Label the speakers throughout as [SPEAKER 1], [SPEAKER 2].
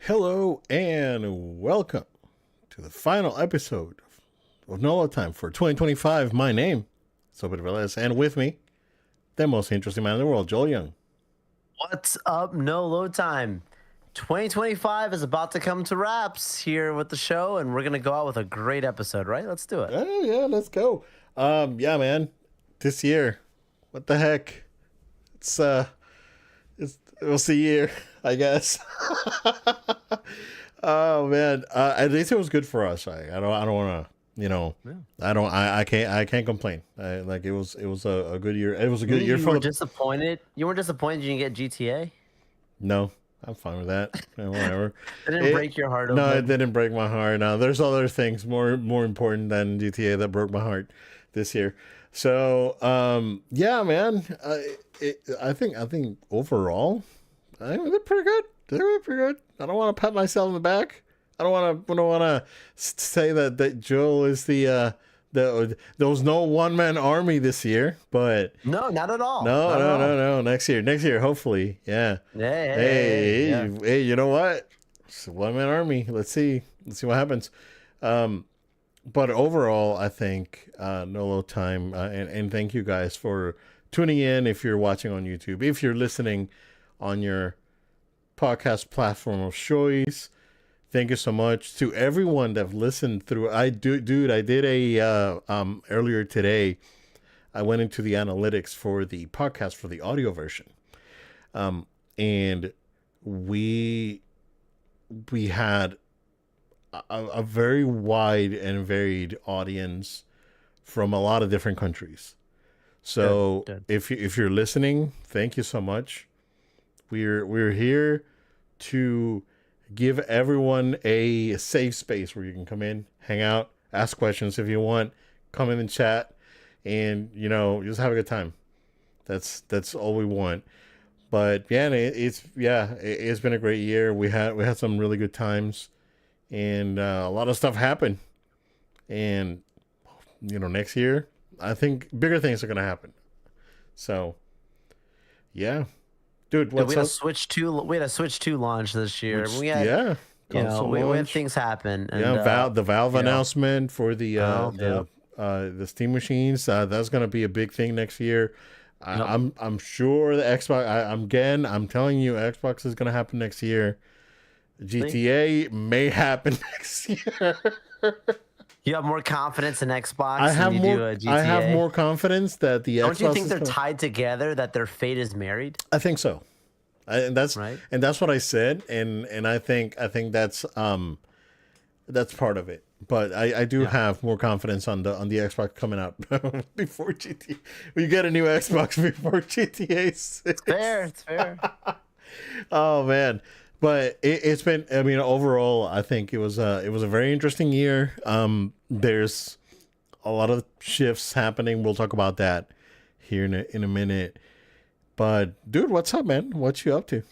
[SPEAKER 1] Hello and welcome to the final episode of NOLA Time for 2025. My name is Sober Velez, and with me, the most interesting man in the world, Joel Young.
[SPEAKER 2] What's up, No Load Time? 2025 is about to come to wraps here with the show, and we're gonna go out with a great episode, right? Let's do it.
[SPEAKER 1] Oh yeah, let's go. Yeah, man, this year, what the heck? It's it was the year, I guess. Oh man, at least it was good for us. I don't want to.
[SPEAKER 2] Yeah.
[SPEAKER 1] I can't complain. It was a good year. It was a good year
[SPEAKER 2] You
[SPEAKER 1] for
[SPEAKER 2] were
[SPEAKER 1] the.
[SPEAKER 2] disappointed. You weren't disappointed you didn't get GTA.
[SPEAKER 1] No, I'm fine with that. Whatever.
[SPEAKER 2] It didn't break your heart
[SPEAKER 1] No, it
[SPEAKER 2] open.
[SPEAKER 1] didn't break my heart. No, there's other things more important than GTA that broke my heart this year. So yeah, man. I think overall, I think they're pretty good. They're pretty good. I don't want to pat myself on the back. I don't want to say that Joel is the there was no one man army this year, but
[SPEAKER 2] No, not at all.
[SPEAKER 1] no,
[SPEAKER 2] Not at
[SPEAKER 1] no,
[SPEAKER 2] all.
[SPEAKER 1] no, no. Next year, hopefully. Yeah.
[SPEAKER 2] Hey, yeah.
[SPEAKER 1] Hey, you know what? It's a one man army. Let's see what happens. Um, but overall, I think Nolo time, and thank you guys for tuning in. If you're watching on YouTube, if you're listening on your podcast platform of choice, thank you so much to everyone that listened through. Dude. I did a earlier today. I went into the analytics for the podcast for the audio version, and we we had a very wide and varied audience from a lot of different countries. So
[SPEAKER 2] Good.
[SPEAKER 1] if you're listening, thank you so much. We're here to give everyone a safe space where you can come in, hang out, ask questions if you want, come in and chat, and just have a good time. That's all we want. But yeah, it's been a great year. We had some really good times, and a lot of stuff happened. And next year, I think bigger things are gonna happen. So yeah, dude,
[SPEAKER 2] Yeah,
[SPEAKER 1] what's
[SPEAKER 2] we had a
[SPEAKER 1] up?
[SPEAKER 2] Switch 2 launch this year.
[SPEAKER 1] Which
[SPEAKER 2] We had
[SPEAKER 1] yeah,
[SPEAKER 2] you know
[SPEAKER 1] console
[SPEAKER 2] we had
[SPEAKER 1] launch.
[SPEAKER 2] things happen,
[SPEAKER 1] Yeah,
[SPEAKER 2] and
[SPEAKER 1] The Valve
[SPEAKER 2] you know
[SPEAKER 1] announcement for
[SPEAKER 2] Valve, yep,
[SPEAKER 1] the Steam machines. That's gonna be a big thing next year.
[SPEAKER 2] yep.
[SPEAKER 1] I'm sure the Xbox. I'm telling you, Xbox is gonna happen next year.
[SPEAKER 2] See?
[SPEAKER 1] GTA may happen next year.
[SPEAKER 2] You have more confidence in Xbox than you do
[SPEAKER 1] I have
[SPEAKER 2] GTA.
[SPEAKER 1] more confidence that the
[SPEAKER 2] Don't you
[SPEAKER 1] Xbox
[SPEAKER 2] think
[SPEAKER 1] is
[SPEAKER 2] they're
[SPEAKER 1] gonna.
[SPEAKER 2] tied together? That their fate is married,
[SPEAKER 1] I think so. And that's
[SPEAKER 2] right?
[SPEAKER 1] what I said, and I think that's part of it. But I do
[SPEAKER 2] Yeah,
[SPEAKER 1] have more confidence on the Xbox coming out before GTA. We get a new Xbox before GTA
[SPEAKER 2] fair.
[SPEAKER 1] 6.
[SPEAKER 2] It's fair.
[SPEAKER 1] Oh man. But it's been, I mean, overall, I think it was a very interesting year. There's a lot of shifts happening. We'll talk about that here in a minute. But dude, what's up, man? What you up to?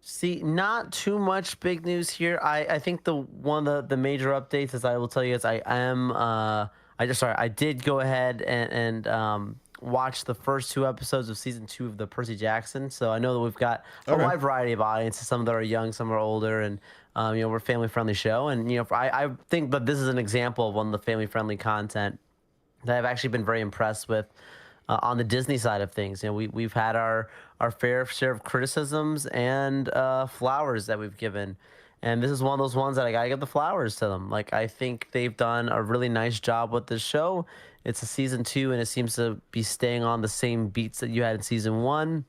[SPEAKER 2] See, not too much big news here. I think the one of the major updates, as I will tell you, is I did go ahead and watch the first 2 episodes of season 2 of the Percy Jackson. So I know that we've got a
[SPEAKER 1] Okay.
[SPEAKER 2] wide variety of audiences. Some that are young, some are older, and we're a family friendly show. And I think that this is an example of one of the family friendly content that I've actually been very impressed with on the Disney side of things. We've had our fair share of criticisms and flowers that we've given, and this is one of those ones that I gotta give the flowers to them. Like, I think they've done a really nice job with this show. It's a season 2, and it seems to be staying on the same beats that you had in season 1,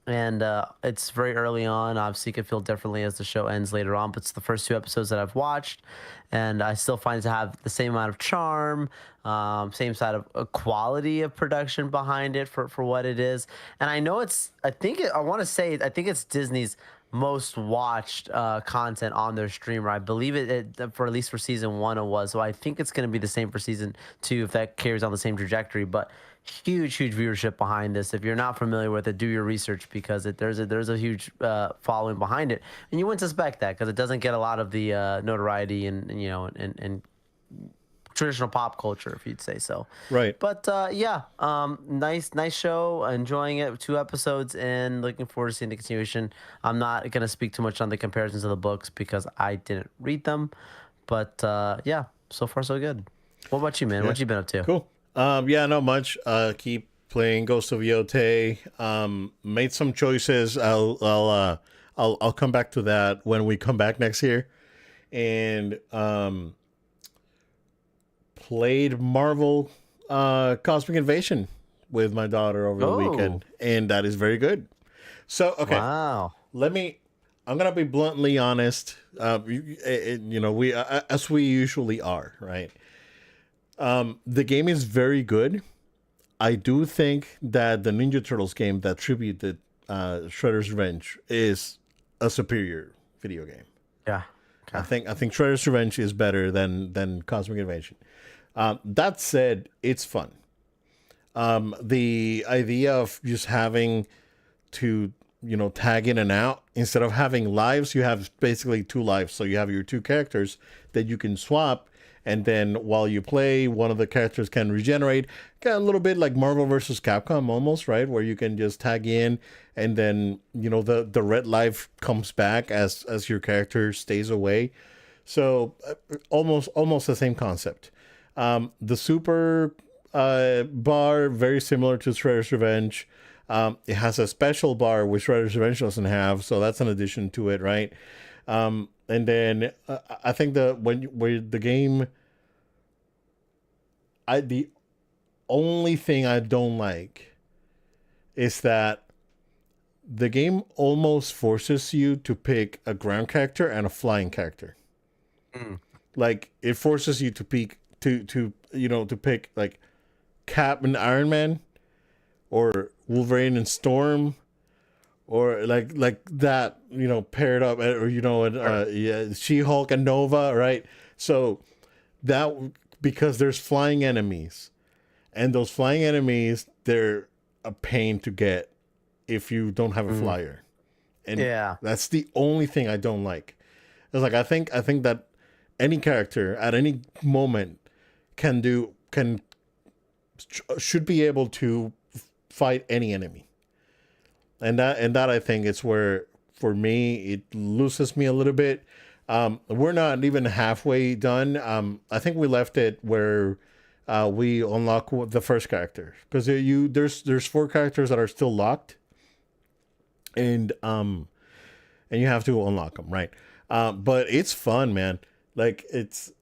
[SPEAKER 2] and it's very early on. Obviously, it could feel differently as the show ends later on, but it's the first 2 episodes that I've watched, and I still find it to have the same amount of charm, same side of quality of production behind it for what it is. And I know I want to say, I think it's Disney's most watched content on their streamer. I believe for at least for season 1 it was. So I think it's going to be the same for season 2 if that carries on the same trajectory. But huge viewership behind this. If you're not familiar with it, do your research, because there's a huge following behind it, and you wouldn't suspect that because it doesn't get a lot of the notoriety and traditional pop culture, if you'd say so.
[SPEAKER 1] Right.
[SPEAKER 2] But yeah, nice show. Enjoying it. 2 episodes in. Looking forward to seeing the continuation. I'm not gonna speak too much on the comparisons of the books because I didn't read them. But yeah, so far so good. What about you, man?
[SPEAKER 1] Yeah.
[SPEAKER 2] What you been up to?
[SPEAKER 1] Cool. Yeah, not much. Keep playing Ghost of Yotei. Made some choices. I'll come back to that when we come back next year. And played Marvel Cosmic Invasion with my daughter over the
[SPEAKER 2] Oh.
[SPEAKER 1] weekend, and that is very good. So okay,
[SPEAKER 2] Wow.
[SPEAKER 1] I'm gonna be bluntly honest. We as we usually are, right? The game is very good. I do think that the Ninja Turtles game that tributed Shredder's Revenge is a superior video game.
[SPEAKER 2] Yeah. Okay.
[SPEAKER 1] I think Shredder's Revenge is better than Cosmic Invasion. That said, it's fun. The idea of just having to tag in and out instead of having lives, you have basically 2 lives. So you have your 2 characters that you can swap, and then while you play, one of the characters can regenerate. Got a little bit like Marvel versus Capcom almost, right? Where you can just tag in, and then the red life comes back as your character stays away. So almost the same concept. The super bar, very similar to Shredder's Revenge. It has a special bar which Shredder's Revenge doesn't have, so that's an addition to it, right? And then I think when the game, the only thing I don't like is that the game almost forces you to pick a ground character and a flying character. Like it forces you to pick to pick like Cap and Iron Man, or Wolverine and Storm, or like that, paired up, or She-Hulk and Nova, right? So that, because there's flying enemies, and those flying enemies, they're a pain to get if you don't have a flyer. And
[SPEAKER 2] Yeah.
[SPEAKER 1] that's the only thing I don't like. It's like I think that any character at any moment should be able to fight any enemy. And that I think it's where, for me, it loses me a little bit. We're not even halfway done. I think we left it where we unlock the first character, because there's 4 characters that are still locked, and you have to unlock them, right? But it's fun, man. Like it's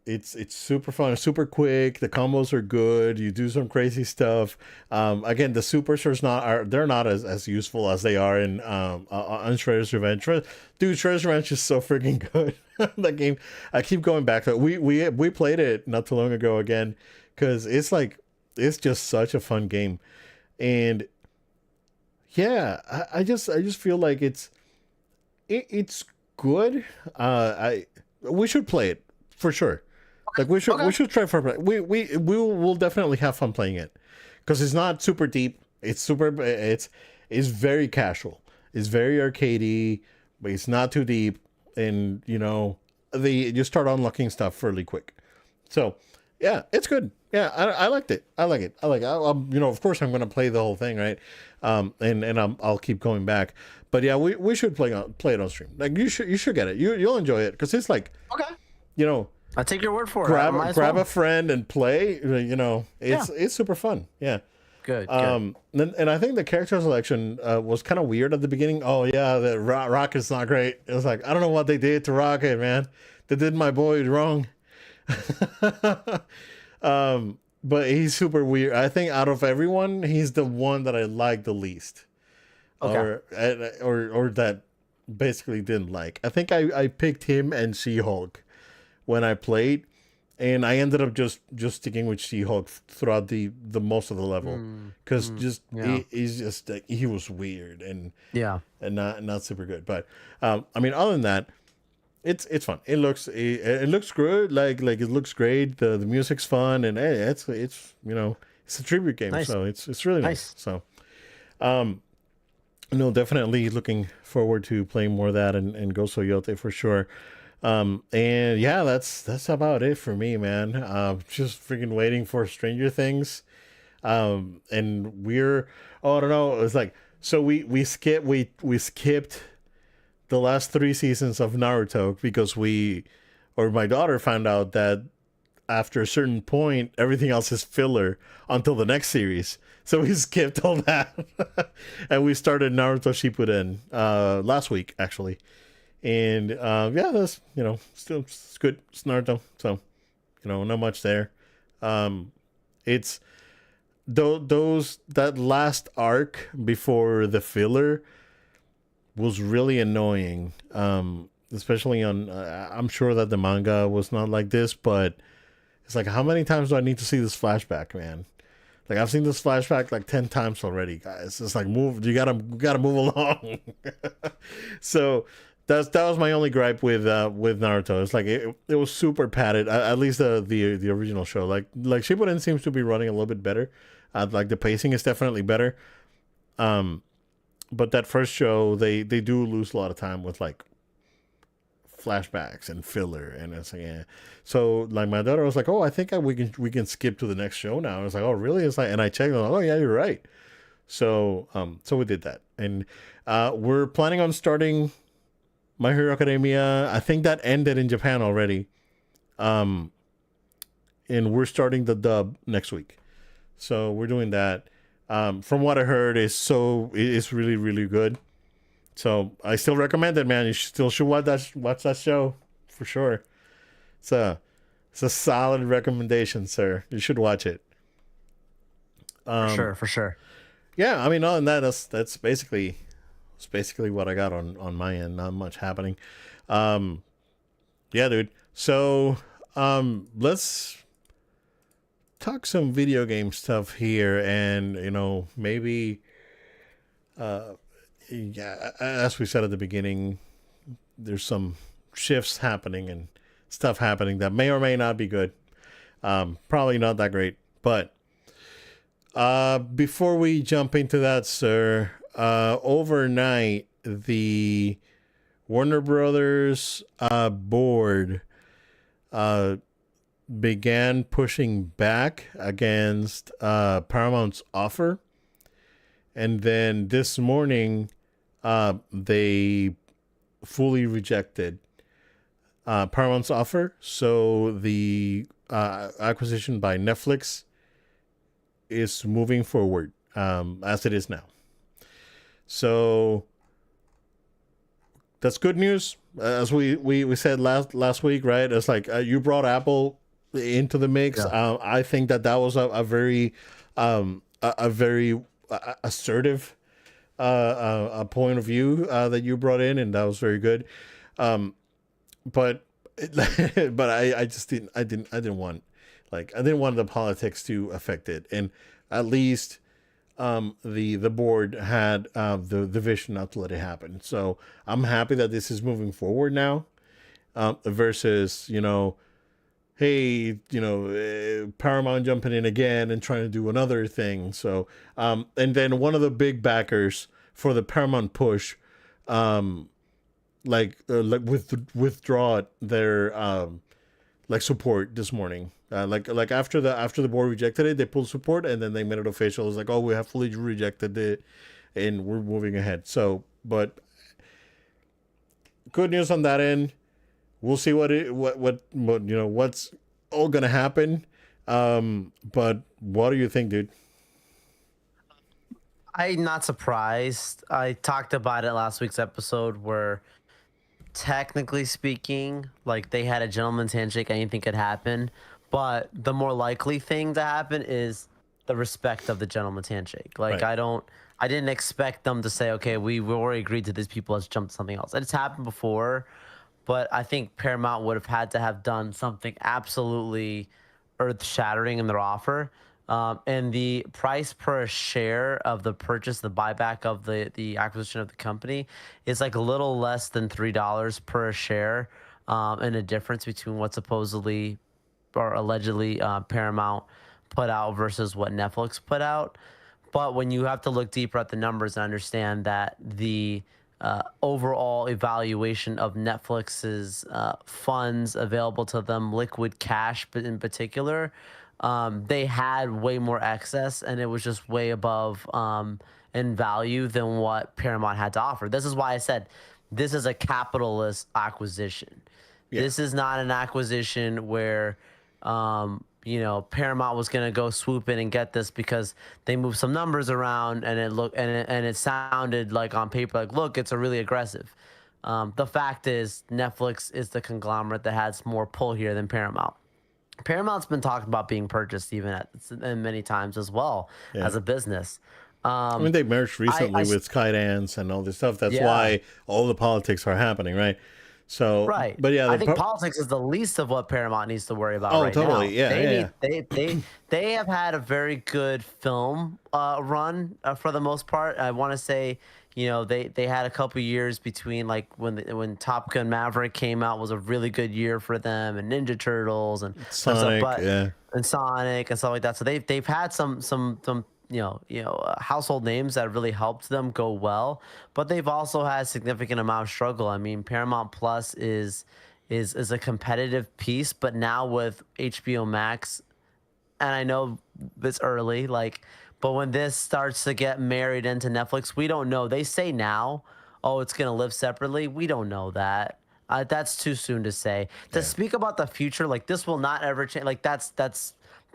[SPEAKER 1] super fun, super quick. The combos are good. You do some crazy stuff. Again, the supers they're not as useful as they are in on Shredder's Revenge. Dude, Shredder's Revenge is so freaking good. That game, I keep going back to it. We played it not too long ago again, because it's just such a fun game. And yeah, I just feel like it's good. We should play it for sure. Like we should try for we'll definitely have fun playing it, because it's not super deep. It's very casual. It's very arcadey, but it's not too deep. And you start unlocking stuff fairly quick. So yeah, it's good. Yeah, I liked it. I like it. Of course I'm gonna play the whole thing, right? And I'll keep going back. But yeah, we should play it on stream. Like you should get it. You'll enjoy it, because it's like,
[SPEAKER 2] okay, I'll take your word for it.
[SPEAKER 1] Grab a friend and play. It's super fun. Yeah.
[SPEAKER 2] Good.
[SPEAKER 1] And I think the character selection was kind of weird at the beginning. Oh yeah, the Rocket's not great. It was like, I don't know what they did to Rocket, man. They did my boy wrong. But he's super weird. I think out of everyone, he's the one that I like the least. Okay. Or that basically didn't like. I think I picked him and She-Hulk when I played, and I ended up just sticking with She-Hulk throughout the most of the level, because he's just like, he was weird and not super good. But other than that, it's fun. It looks good. Like it looks great. The music's fun, and it's a tribute game, nice. So it's really nice. So definitely looking forward to playing more of that and Ghost of Yotei for sure. And yeah, that's about it for me, man. Just freaking waiting for Stranger Things. And we're oh I don't know. It's like so we skipped the last three seasons of Naruto because we or my daughter found out that after a certain point everything else is filler until the next series. So we skipped all that, and we started Naruto Shippuden last week actually. And yeah, that's still it's good. It's Naruto, so not much there. Um, it's those that last arc before the filler was really annoying. Especially on I'm sure that the manga was not like this, but it's like how many times do I need to see this flashback, man? Like I've seen this flashback like 10 times already, guys. It's like move you gotta move along. So that was my only gripe with Naruto. It's like it was super padded. At least the original show. Like Shippuden seems to be running a little bit better. Like the pacing is definitely better. Um, but that first show they do lose a lot of time with like flashbacks and filler, and it's like yeah. So like my daughter was like, oh, I think we can skip to the next show now. I was like, oh really? It's like, and I checked. I'm like, oh yeah, you're right. So so we did that, and we're planning on starting My Hero Academia. I think that ended in Japan already. Um, and we're starting the dub next week. So we're doing that. From what I heard, it's really really good. So I still recommend it, man. You still should watch that show for sure. It's a it's a solid recommendation, sir. You should watch it.
[SPEAKER 2] For
[SPEAKER 1] Um,
[SPEAKER 2] sure, for sure.
[SPEAKER 1] yeah, I mean, other than that, that's basically what I got on my end. Not much happening. Um, yeah, dude. So let's talk some video game stuff here, and maybe yeah, as we said at the beginning, there's some shifts happening and stuff happening that may or may not be good. Probably not that great, but before we jump into that, sir, overnight the Warner Brothers board uh, began pushing back against Paramount's offer, and then this morning they fully rejected Paramount's offer. So the acquisition by Netflix is moving forward as it is now. So that's good news. As we said last week, right? It's like you brought Apple into the mix.
[SPEAKER 2] Yeah.
[SPEAKER 1] I think that was a very a very assertive a point of view that you brought in, and that was very good. Um, but but I just didn't want I didn't want the politics to affect it, and at least the board had the vision not to let it happen. So I'm happy that this is moving forward now, versus hey, Paramount jumping in again and trying to do another thing. So and then one of the big backers for the Paramount push, withdraw their support this morning. Like after the board rejected it, they pulled support, and then they made it official. It's like, oh, we have fully rejected it, and we're moving ahead. So, but good news on that end. We'll see what's all gonna happen. But what do you think, dude?
[SPEAKER 2] I'm not surprised. I talked about it last week's episode where technically speaking, like they had a gentleman's handshake, anything could happen. But the more likely thing to happen is the respect of the gentleman's handshake. Like
[SPEAKER 1] Right.
[SPEAKER 2] I didn't expect them to say, okay, we already agreed to this. People, let's jump to something else. It's happened before, but I think Paramount would have had to have done something absolutely earth shattering in their offer. And the price per share of the purchase, the buyback of the acquisition of the company is like a little less than $3 per share. And a difference between what supposedly or allegedly Paramount put out versus what Netflix put out. But when you have to look deeper at the numbers and understand that the overall evaluation of Netflix's funds available to them, liquid cash, but in particular, they had way more excess, and it was just way above in value than what Paramount had to offer. This is why I said this is a capitalist acquisition.
[SPEAKER 1] Yeah.
[SPEAKER 2] This is not an acquisition where Paramount was going to go swoop in and get this because they moved some numbers around and it sounded like on paper, like, look, it's a really aggressive. The fact is Netflix is the conglomerate that has more pull here than Paramount. Paramount's been talked about being purchased and many times as well as a business.
[SPEAKER 1] I mean, they merged recently with Skydance and all this stuff. That's why all the politics are happening, right? So,
[SPEAKER 2] right.
[SPEAKER 1] But yeah,
[SPEAKER 2] I think politics is the least of what Paramount needs to worry about.
[SPEAKER 1] Oh,
[SPEAKER 2] right
[SPEAKER 1] totally.
[SPEAKER 2] Now.
[SPEAKER 1] Yeah,
[SPEAKER 2] They have had a very good film run for the most part. I want to say, they had a couple years between like when Top Gun Maverick came out was a really good year for them, and Ninja Turtles and
[SPEAKER 1] Sonic,
[SPEAKER 2] and Sonic and stuff like that. So they've had some household names that really helped them go well, but they've also had a significant amount of struggle. I mean, Paramount Plus is a competitive piece, but now with HBO Max, and I know it's early, but when this starts to get married into Netflix, we don't know. They say now, oh, it's going to live separately. We don't know that. That's too soon to say. To speak about the future, like this will not ever change. Like that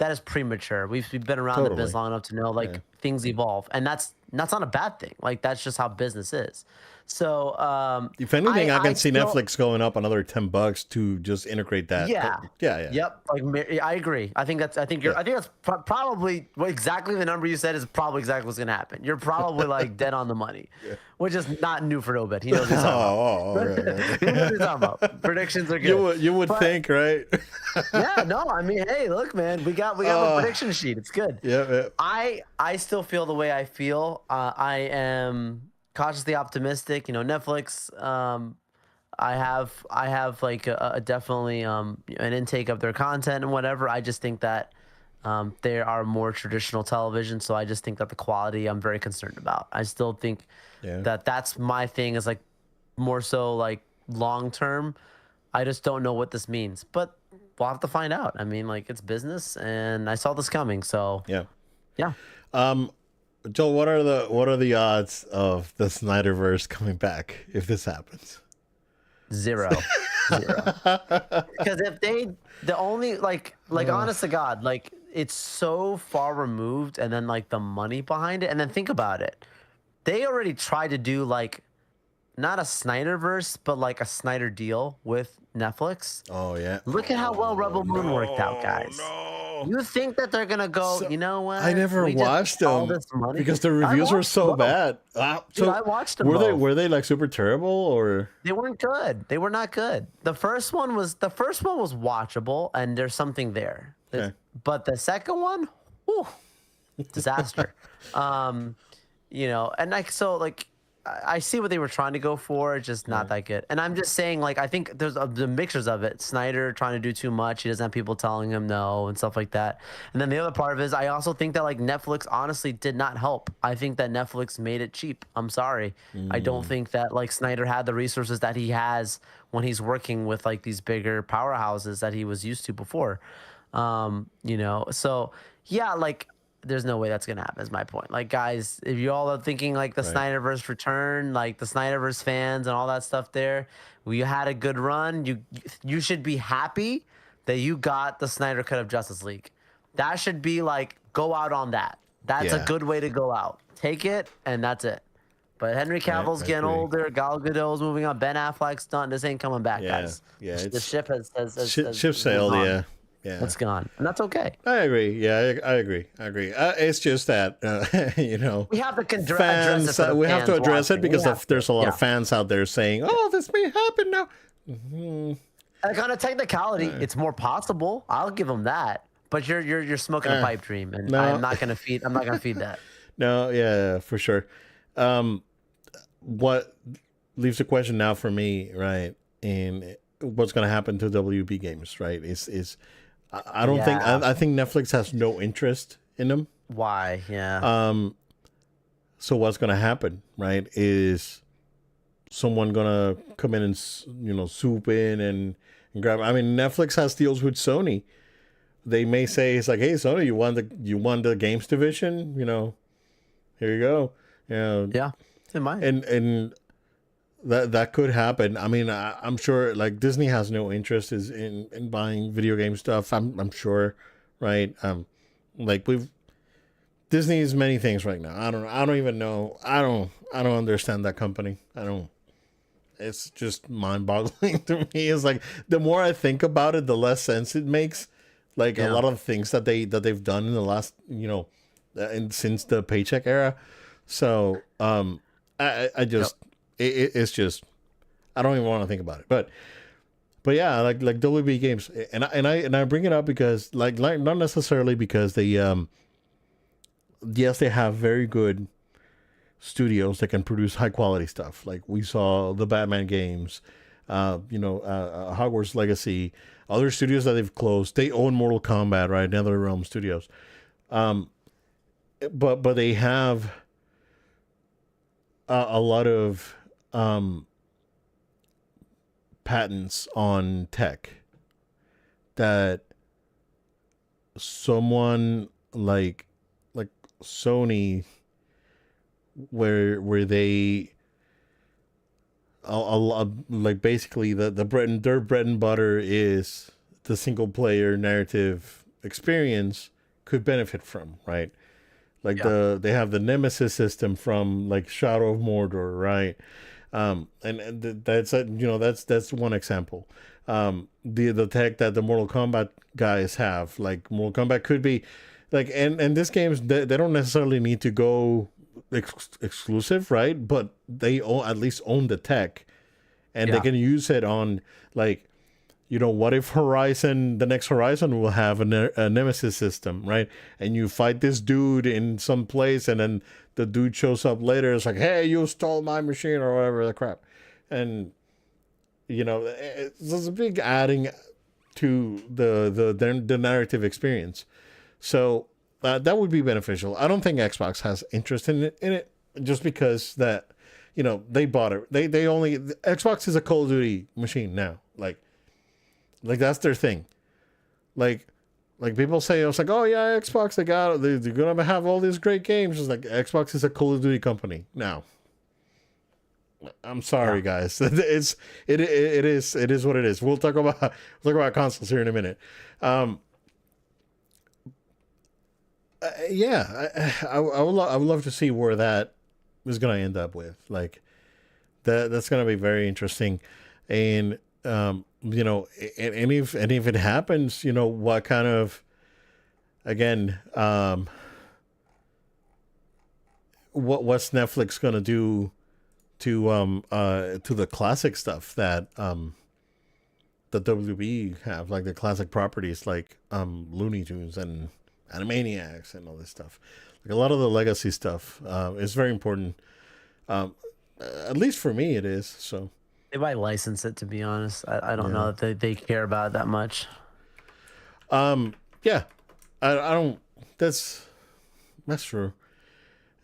[SPEAKER 2] is premature. We've been around the biz long enough to know things evolve, and that's not a bad thing. Like that's just how business is. So
[SPEAKER 1] if anything, I can see Netflix going up another $10 to just integrate that.
[SPEAKER 2] Yeah.
[SPEAKER 1] Yep.
[SPEAKER 2] Like I agree. I think that's probably exactly the number you said is probably exactly what's gonna happen. You're probably like dead on the money, which is not new for Obed. He knows what he's talking about.
[SPEAKER 1] Right.
[SPEAKER 2] He knows what he's talking about. Predictions are good.
[SPEAKER 1] You would think, right?
[SPEAKER 2] Yeah. No. I mean, hey, look, man, we have a prediction sheet. It's good.
[SPEAKER 1] Yeah.
[SPEAKER 2] I still feel the way I feel. I am cautiously optimistic. Netflix. I have like a definitely an intake of their content and whatever. I just think that they are more traditional television, so I just think that the quality I'm very concerned about. I still think that's my thing is like more so like long term. I just don't know what this means, but we'll have to find out. I mean, like it's business, and I saw this coming, so yeah.
[SPEAKER 1] Joel, what are the odds of the Snyderverse coming back if this happens?
[SPEAKER 2] Zero. Because if the only like honest to God, like it's so far removed, and then like the money behind it, and then think about it. They already tried to do like not a Snyderverse, but like a Snyder deal with Netflix.
[SPEAKER 1] Oh yeah.
[SPEAKER 2] Look at how well Rebel Moon worked out, guys. You think that they're gonna go? You know what?
[SPEAKER 1] I never watched them because the reviews were so bad.
[SPEAKER 2] Dude, I watched them.
[SPEAKER 1] Were they like super terrible or?
[SPEAKER 2] They weren't good. They were not good. The first one was watchable, and there's something there.
[SPEAKER 1] Okay.
[SPEAKER 2] But the second one, whew, disaster. And I see what they were trying to go for. It's just not that good. And I'm just saying, like, I think there's the mixtures of it. Snyder trying to do too much. He doesn't have people telling him no and stuff like that. And then the other part of it is I also think that, like, Netflix honestly did not help. I think that Netflix made it cheap. I'm sorry. I don't think that, like, Snyder had the resources that he has when he's working with, like, these bigger powerhouses that he was used to before. So, yeah, like, there's no way that's gonna happen is my point. Like, guys, if you all are thinking like the Snyderverse return, like the Snyderverse fans and all that stuff there, we had a good run. You should be happy that you got the Snyder cut of Justice League. That should be like, go out on that. That's a good way to go out. Take it, and that's it. But Henry Cavill's getting older. Gal Gadot's moving on. Ben Affleck's done. This ain't coming back, guys.
[SPEAKER 1] Yeah,
[SPEAKER 2] the ship has
[SPEAKER 1] ship sailed.
[SPEAKER 2] Gone.
[SPEAKER 1] Yeah,
[SPEAKER 2] it's gone, and that's okay.
[SPEAKER 1] I agree. Yeah, I agree. It's just that
[SPEAKER 2] we have to
[SPEAKER 1] fans. We have to address it because there's a lot of fans out there saying, "Oh, this may happen now." Mm-hmm.
[SPEAKER 2] Like on a technicality, it's more possible. I'll give them that. But you're smoking a pipe dream, and I'm not gonna feed that.
[SPEAKER 1] No, yeah, for sure. What leaves the question now for me, right? And what's gonna happen to WB Games, right? Is I don't think I think Netflix has no interest in them.
[SPEAKER 2] Why? Yeah.
[SPEAKER 1] So what's going to happen, right? Is someone gonna come in and swoop in and grab. I mean, Netflix has deals with Sony. They may say it's like, hey, Sony, you won the games division. Here you go.
[SPEAKER 2] Yeah, it's in mind.
[SPEAKER 1] And that could happen. I mean, I'm sure like Disney has no interest is in buying video game stuff. I'm sure, right? Like Disney's many things right now. I don't even know. I don't understand that company. I don't. It's just mind-boggling to me. It's like the more I think about it, the less sense it makes. Like a lot of the things that they've done in the last, and since the paycheck era. So I just it's just I don't even want to think about it. But yeah, like WB Games, and I bring it up because like not necessarily because they yes, they have very good studios that can produce high quality stuff. Like we saw the Batman games, Hogwarts Legacy, other studios that they've closed. They own Mortal Kombat, right? NetherRealm Studios. But they have a lot of patents on tech that someone like Sony, where they like basically their bread and butter is the single player narrative experience could benefit from, right? Like they have the Nemesis system from like Shadow of Mordor, right? That's one example. The tech that the Mortal Kombat guys have, like Mortal Kombat could be like, and these games they don't necessarily need to go exclusive, right? But they at least own the tech, and they can use it on like, what if the next Horizon will have a Nemesis system, right? And you fight this dude in some place, and then the dude shows up later. It's like, hey, you stole my machine or whatever the crap, and there's a big adding to the narrative experience. So that would be beneficial. I don't think Xbox has interest in it just because that they bought it. They only Xbox is a Call of Duty machine now. Like that's their thing. Like people say, it's like, oh yeah, Xbox, they're gonna have all these great games. It's like Xbox is a Call of Duty company now. I'm sorry, guys. It is what it is. We'll talk about consoles here in a minute. I would love to see where that is gonna end up with. Like that's gonna be very interesting, and and if it happens, what kind of, again, what's Netflix gonna do to the classic stuff that the WB have, like the classic properties like Looney Tunes and Animaniacs and all this stuff. Like a lot of the legacy stuff is very important. At least for me, it is. So
[SPEAKER 2] they might license it, to be honest. I don't know that they care about it that much.
[SPEAKER 1] Yeah, I don't. That's true.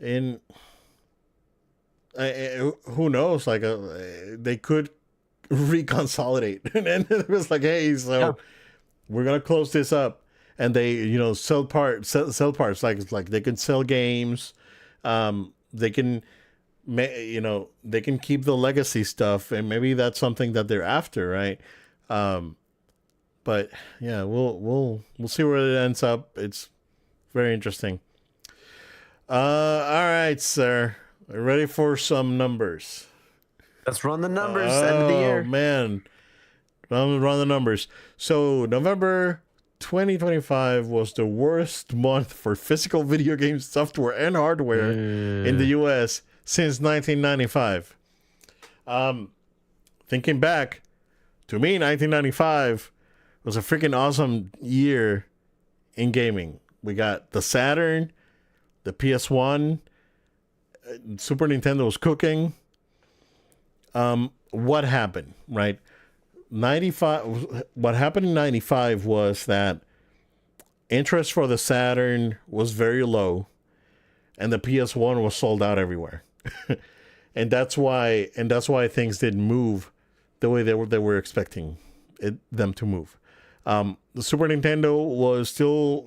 [SPEAKER 1] And who knows? Like they could reconsolidate, and then it was like, hey, so we're gonna close this up. And they, sell parts. Like they can sell games. They can, they can keep the legacy stuff, and maybe that's something that they're after, right? But yeah, we'll see where it ends up. It's very interesting. All right, sir. Ready for some numbers?
[SPEAKER 2] Let's run the numbers. End of the year.
[SPEAKER 1] Oh man, run the numbers. So November 2025 was the worst month for physical video game software and hardware in the US since 1995. Thinking back, to me, 1995 was a freaking awesome year in gaming. We got the Saturn, the PS1, Super Nintendo was cooking. What happened, right? 95. What happened in 95 was that interest for the Saturn was very low, and the PS1 was sold out everywhere. and that's why things didn't move the way they were expecting them to move. The Super Nintendo was still,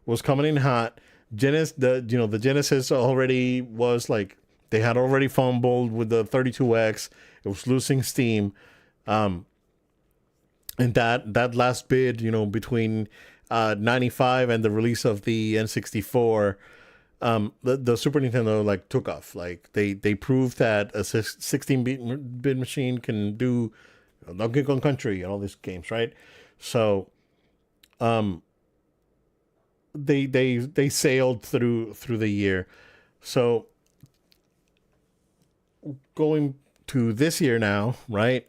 [SPEAKER 1] was coming in hot. The Genesis already was like, they had already fumbled with the 32X. It was losing steam. And that last bid, between 95 and the release of the N64, the Super Nintendo like took off. Like they proved that a 16-bit machine can do Donkey Kong Country and all these games, right? So, they sailed through the year. So going to this year now, right?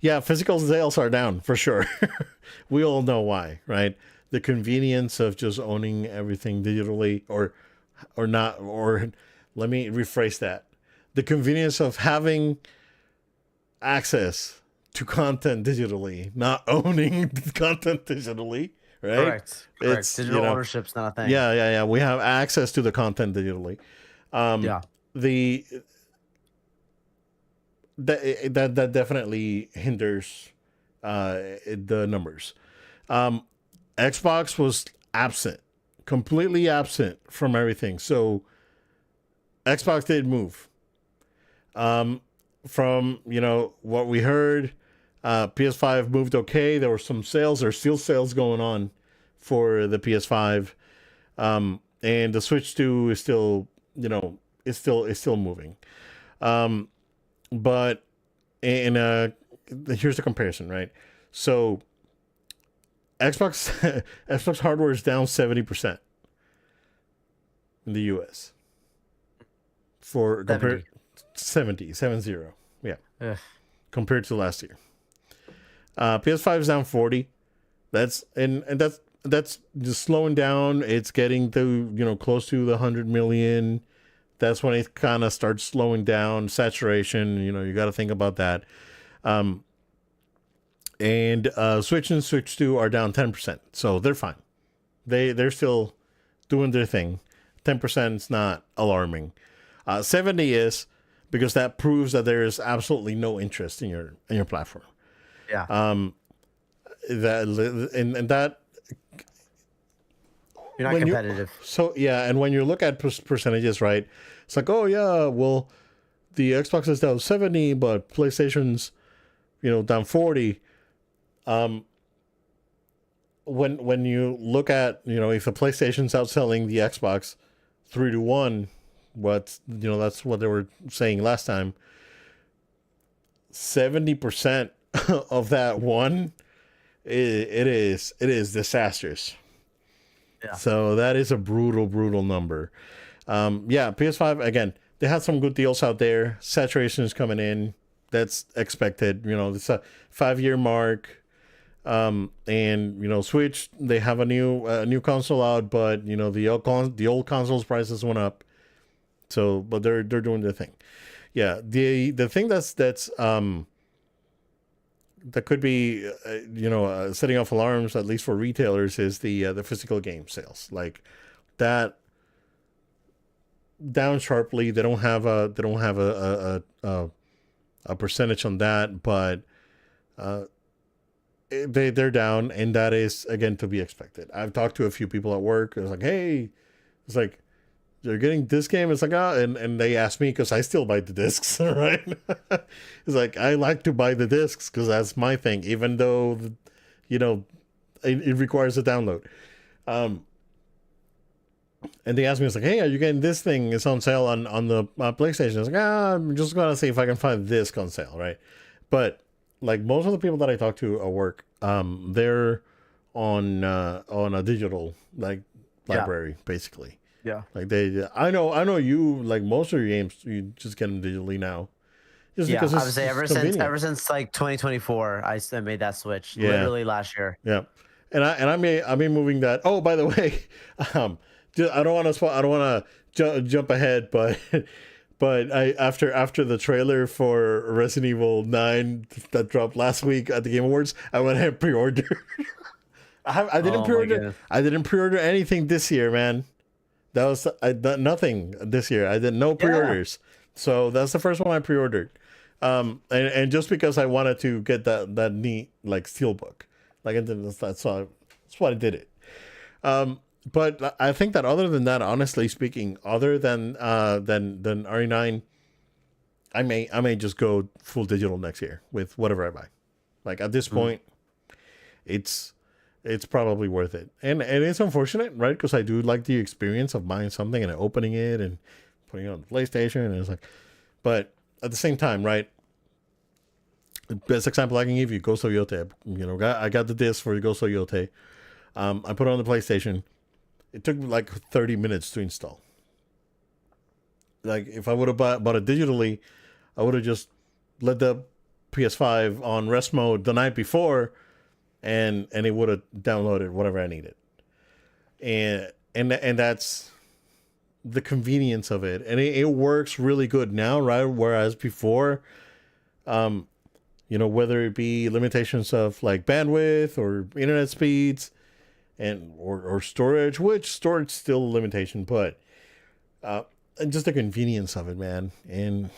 [SPEAKER 1] Yeah, physical sales are down for sure. We all know why, right? The convenience of just owning everything digitally, or not, or let me rephrase that. The convenience of having access to content digitally, not owning content digitally, right?
[SPEAKER 2] Correct.
[SPEAKER 1] It's,
[SPEAKER 2] Digital ownership's not a thing.
[SPEAKER 1] yeah. We have access to the content digitally.
[SPEAKER 2] Yeah.
[SPEAKER 1] That definitely hinders the numbers. Xbox was absent, completely absent from everything. So Xbox did move. From what we heard, PS5 moved okay. There were some sales. There's still sales going on for the PS5, and the Switch 2 is still it's still moving. But here's the comparison, right? So Xbox Xbox hardware is down 70% in the US for compared 70. Yeah.
[SPEAKER 2] Ugh.
[SPEAKER 1] Compared to last year. PS5 is down 40. That's just slowing down. It's getting to close to the 100 million. That's when it kind of starts slowing down. Saturation, you got to think about that. And Switch and Switch 2 are down 10%. So they're fine. They're still doing their thing. 10% is not alarming. 70 is, because that proves that there is absolutely no interest in your platform.
[SPEAKER 2] Yeah.
[SPEAKER 1] That
[SPEAKER 2] You're not competitive.
[SPEAKER 1] And when you look at percentages, right? It's like, oh yeah, well, the Xbox is down 70, but PlayStation's down 40. When you look at if the PlayStation's outselling the Xbox 3-1, that's what they were saying last time. 70% of that one, it is disastrous.
[SPEAKER 2] Yeah.
[SPEAKER 1] So that is a brutal number. PS5, again, they had some good deals out there. Saturation is coming in. That's expected. It's a 5-year mark. And Switch, they have a new console out, but the old console's prices went up. So, but they're doing their thing. Yeah, the thing that's that could be setting off alarms, at least for retailers, is the physical game sales. Like that down sharply. They don't have a percentage on that, but they're down, and that is again to be expected. I've talked to a few people at work. It's like, hey, it's like, they're getting this game. It's like, and they ask me because I still buy the discs, right? It's like, I like to buy the discs because that's my thing, even though, it requires a download. And they asked me, it's like, hey, are you getting this thing? It's on sale on the PlayStation. I was like, I'm just going to see if I can find this on sale, right? But like most of the people that I talk to at work, they're on a digital library, basically.
[SPEAKER 2] Yeah.
[SPEAKER 1] Like I know you, like most of your games, you just get them digitally now. Just
[SPEAKER 2] I would
[SPEAKER 1] because
[SPEAKER 2] say ever since like 2024, I made that switch.
[SPEAKER 1] Yeah.
[SPEAKER 2] Literally last year.
[SPEAKER 1] Yeah, and I may moving that. Oh, by the way, I don't want to jump ahead, but after the trailer for Resident Evil 9 that dropped last week at the Game Awards, I went ahead and pre-ordered. I didn't pre-order anything this year, man. That was I done nothing this year. I did no
[SPEAKER 2] Yeah.
[SPEAKER 1] pre-orders, so that's the first one I pre-ordered. And just because I wanted to get that neat like steelbook, like I did, that's why I did it. But I think that other than that, honestly speaking, other than RE9, I may just go full digital next year with whatever I buy. Like at this
[SPEAKER 2] Mm.
[SPEAKER 1] point, it's it's probably worth it. And it's unfortunate, right? Because I do like the experience of buying something and opening it and putting it on the PlayStation, and it's like, but at the same time, right? The best example I can give you, Ghost of Yote. I got the disc for Ghost of Yote. I put it on the PlayStation. It took like 30 minutes to install. Like if I would have bought it digitally, I would have just let the PS5 on rest mode the night before, and it would have downloaded whatever I needed. And that's the convenience of it, and it works really good now, right? Whereas before, um, whether it be limitations of like bandwidth or internet speeds or storage, which storage still a limitation, but uh, and just the convenience of it, man. And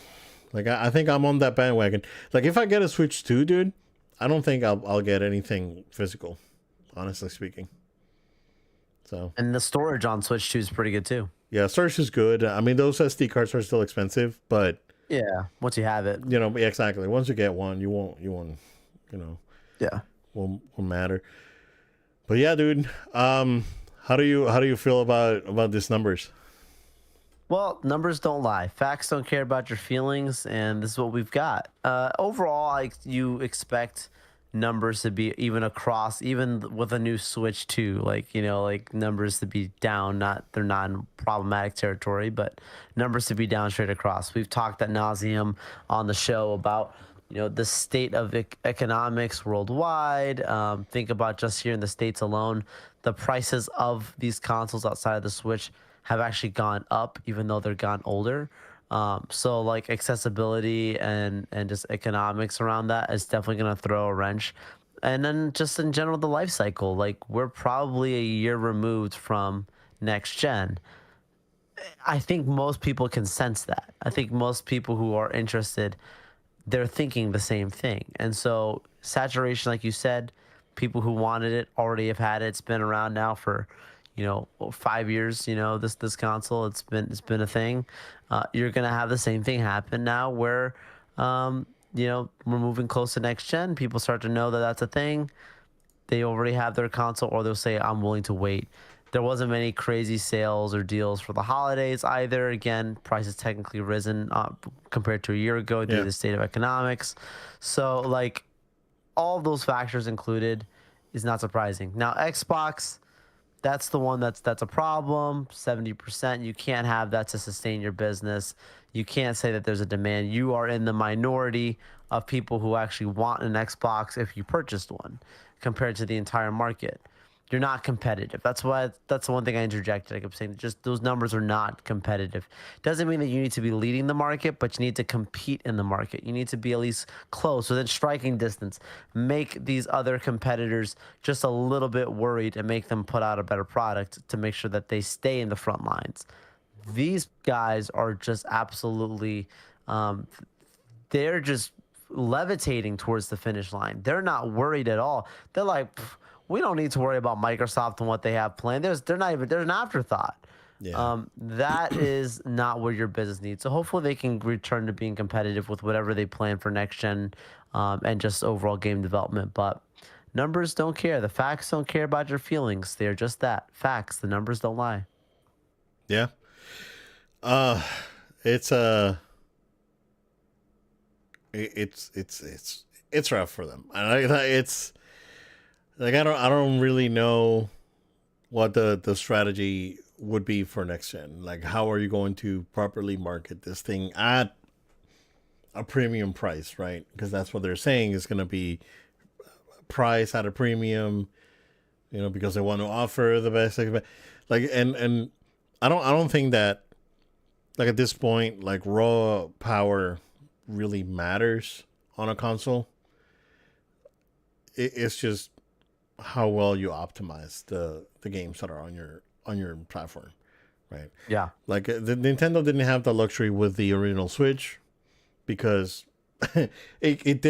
[SPEAKER 1] like I think I'm on that bandwagon. Like if I get a Switch 2, dude, I don't think I'll get anything physical, honestly speaking. So
[SPEAKER 2] And the storage on Switch 2 is pretty good too.
[SPEAKER 1] yeah, storage is good. I mean, those SD cards are still expensive, but
[SPEAKER 2] Yeah, once you have it.
[SPEAKER 1] yeah, exactly. Once you get one, you won't, you know,
[SPEAKER 2] Yeah.
[SPEAKER 1] won't matter. But yeah, dude. How do you feel about these numbers?
[SPEAKER 2] Well, numbers don't lie. Facts don't care about your feelings, and this is what we've got. Overall, you expect numbers to be even across, even with a new Switch 2, like numbers to be down. Not they're not in problematic territory, but numbers to be down straight across. We've talked at nauseum on the show about the state of economics worldwide. Think about just here in the states alone, the prices of these consoles outside of the Switch have actually gone up, even though they're gone older. So like accessibility and just economics around that is definitely gonna throw a wrench. And then just in general, the life cycle, like we're probably a year removed from next gen. I think most people can sense that. I think most people who are interested, they're thinking the same thing. And so saturation, like you said, people who wanted it already have had it. It's been around now for, 5 years. This console, it's been a thing. You're gonna have the same thing happen now, where, we're moving close to next gen. People start to know that that's a thing. They already have their console, or they'll say, I'm willing to wait. There wasn't many crazy sales or deals for the holidays either. Again, prices technically risen compared to a year ago due to
[SPEAKER 1] Yeah,
[SPEAKER 2] the state of economics. So, like, all of those factors included is not surprising. Now, Xbox, that's the one that's a problem. 70%. You can't have that to sustain your business. You can't say that there's a demand. You are in the minority of people who actually want an Xbox if you purchased one compared to the entire market. You're not competitive. That's the one thing I interjected. I kept saying just those numbers are not competitive. Doesn't mean that you need to be leading the market, but you need to compete in the market. You need to be at least close within striking distance. Make these other competitors just a little bit worried and make them put out a better product to make sure that they stay in the front lines. These guys are just absolutely um, they're just levitating towards the finish line. They're not worried at all. They're like, we don't need to worry about Microsoft and what they have planned. They're not even, they're an afterthought.
[SPEAKER 1] yeah,
[SPEAKER 2] That is not where your business needs. So hopefully they can return to being competitive with whatever they plan for next gen, and just overall game development. But numbers don't care. The facts don't care about your feelings. They're just that facts. The numbers don't lie.
[SPEAKER 1] yeah. Uh, it's it's rough for them, and it's like I don't really know what the strategy would be for next gen. Like, how are you going to properly market this thing at a premium price, right? Because that's what they're saying is going to be price at a premium, because they want to offer the best. Like, and I don't think that like at this point, like raw power really matters on a console. It's just how well you optimize the games that are on your platform, right?
[SPEAKER 2] Yeah.
[SPEAKER 1] Like the Nintendo didn't have the luxury with the original Switch because it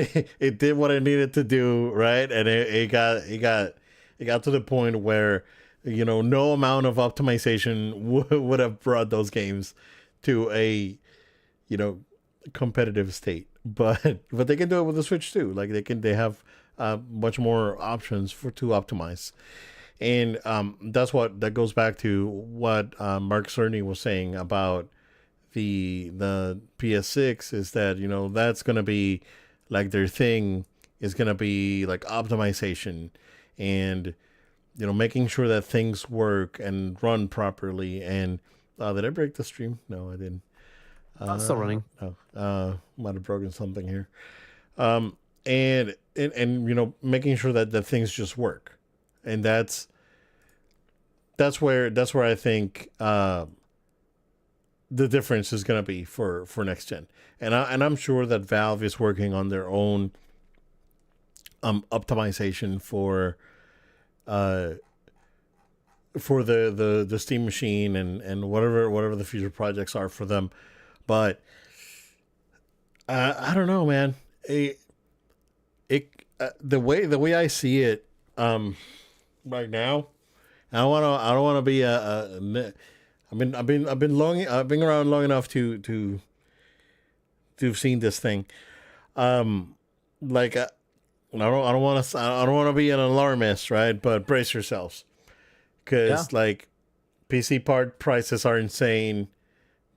[SPEAKER 1] did what it needed to do, right? And it got to the point where no amount of optimization would have brought those games to a you know competitive state. But they can do it with the Switch too. Like they have much more options to optimize. And that goes back to what Mark Cerny was saying about the PS6 is that that's gonna be like their thing is gonna be like optimization and making sure that things work and run properly. And did I break the stream? No, I didn't.
[SPEAKER 2] It's still running.
[SPEAKER 1] No, might have broken something here. And making sure that the things just work, and that's where I think the difference is going to be for next gen. And I'm sure that Valve is working on their own optimization for the Steam machine and whatever the future projects are for them. But I don't know, man. The way I see it right now, I don't want to be I've been around long enough to have seen this thing. Like I don't want to be an alarmist, right? But brace yourselves, because like PC part prices are insane.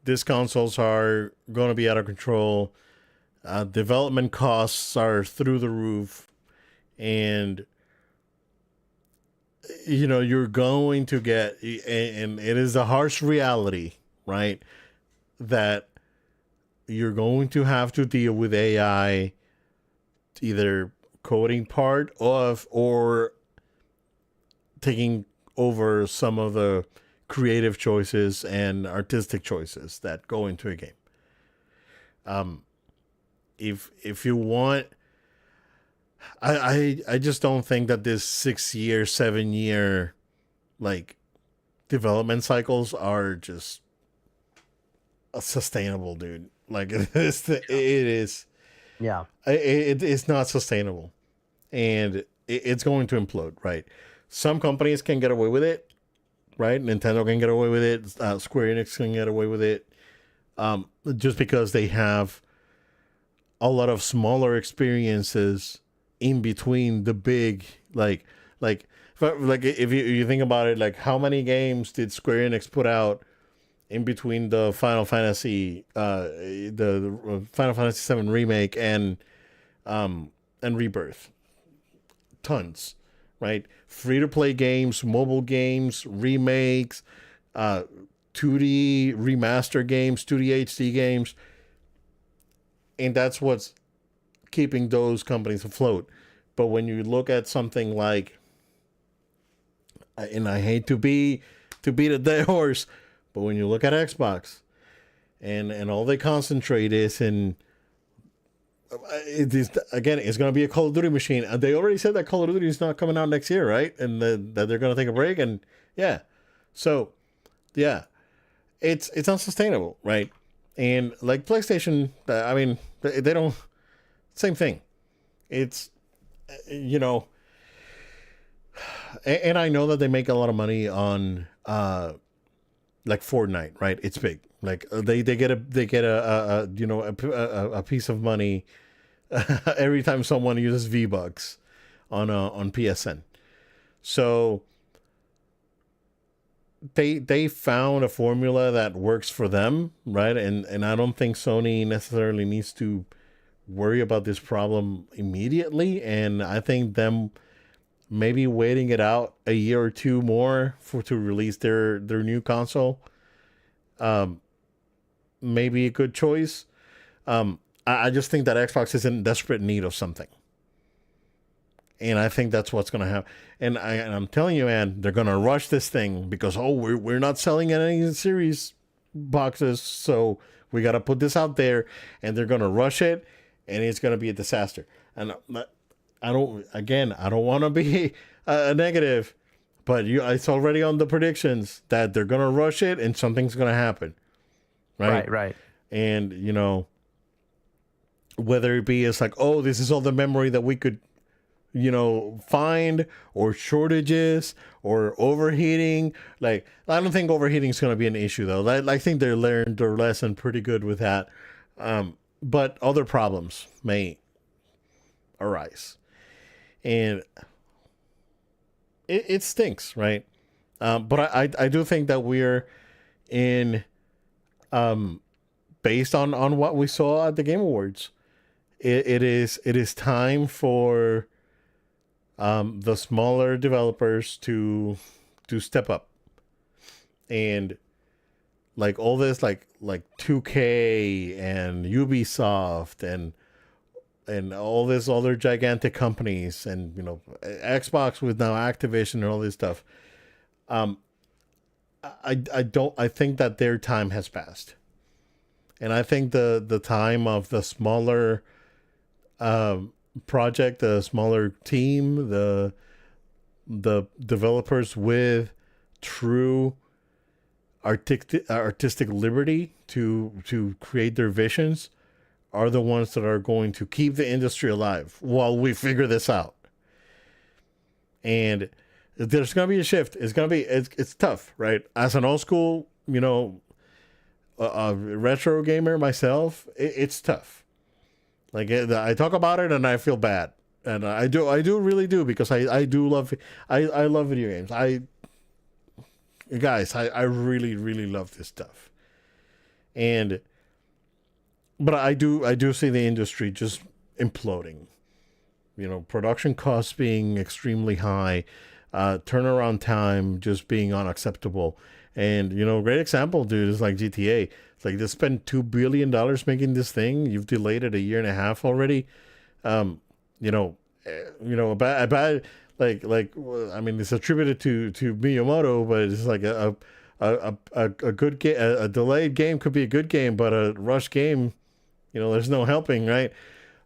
[SPEAKER 1] These consoles are going to be out of control. Development costs are through the roof, and you're going to get, and it is a harsh reality, right? That you're going to have to deal with AI, either coding part of or taking over some of the creative choices and artistic choices that go into a game. If you want, I just don't think that this 6 year, 7 year like development cycles are just sustainable, dude. Like it is.
[SPEAKER 2] Yeah.
[SPEAKER 1] It's not sustainable, and it's going to implode. Right. Some companies can get away with it. Right. Nintendo can get away with it. Square Enix can get away with it. Just because they have a lot of smaller experiences in between the big, like if you think about it, like how many games did Square Enix put out in between the Final Fantasy the Final Fantasy VII remake and Rebirth? Tons, right? Free to play games, mobile games, remakes, 2D remaster games, 2D HD games. And that's what's keeping those companies afloat. But when you look at something like, and I hate to beat a dead horse, but when you look at Xbox and all they concentrate is in, it is, again, it's going to be a Call of Duty machine. And they already said that Call of Duty is not coming out next year, right? And that they're going to take a break. And yeah, so yeah, it's unsustainable, right? And like PlayStation, I mean, they don't, same thing. It's, and I know that they make a lot of money on like Fortnite, right? It's big. Like they get a piece of money every time someone uses V-Bucks on PSN. So they found a formula that works for them, right? And I don't think Sony necessarily needs to worry about this problem immediately. And I think them maybe waiting it out a year or two more to release their new console, maybe a good choice. I just think that Xbox is in desperate need of something. And I think that's what's going to happen. And I'm telling you, man, they're going to rush this thing because, we're not selling any series boxes. So we got to put this out there, and they're going to rush it, and it's going to be a disaster. And I don't want to be a negative, but it's already on the predictions that they're gonna rush it and something's gonna happen, right?
[SPEAKER 2] Right.
[SPEAKER 1] And whether it be it's like, oh, this is all the memory that we could find, or shortages, or overheating. Like, I don't think overheating is going to be an issue though. I think they learned their lesson pretty good with that. But other problems may arise, and it stinks, right? But I do think that we're in, based on what we saw at the Game Awards, it is time for the smaller developers to step up, and like all this, like 2K and Ubisoft and all this other gigantic companies, and Xbox with now Activision and all this stuff. I think that their time has passed, and I think the time of the smaller project, the smaller team, the developers with true artistic liberty to create their visions are the ones that are going to keep the industry alive while we figure this out. And there's going to be a shift. It's tough, right? As an old school, a retro gamer myself, it's tough. Like, I talk about it and I feel bad, and I really do, because I do love, I love video games. I really, really love this stuff. But I do see the industry just imploding. Production costs being extremely high, turnaround time just being unacceptable. And, great example, dude, is like GTA. It's like, they spent $2 billion making this thing. You've delayed it a year and a half already. A bad, I mean, it's attributed to Miyamoto, but it's like a good game. A delayed game could be a good game, but a rushed game, there's no helping, right?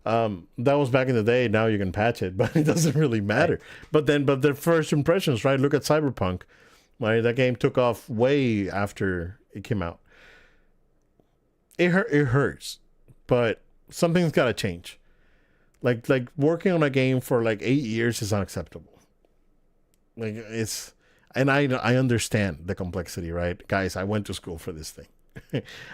[SPEAKER 1] That was back in the day. Now you can patch it, but it doesn't really matter. Right. But the first impressions, right? Look at Cyberpunk. Right, that game took off way after it came out. It hurts, but something's got to change. Like working on a game for like 8 years is unacceptable. Like, and I understand the complexity, right, guys? I went to school for this thing.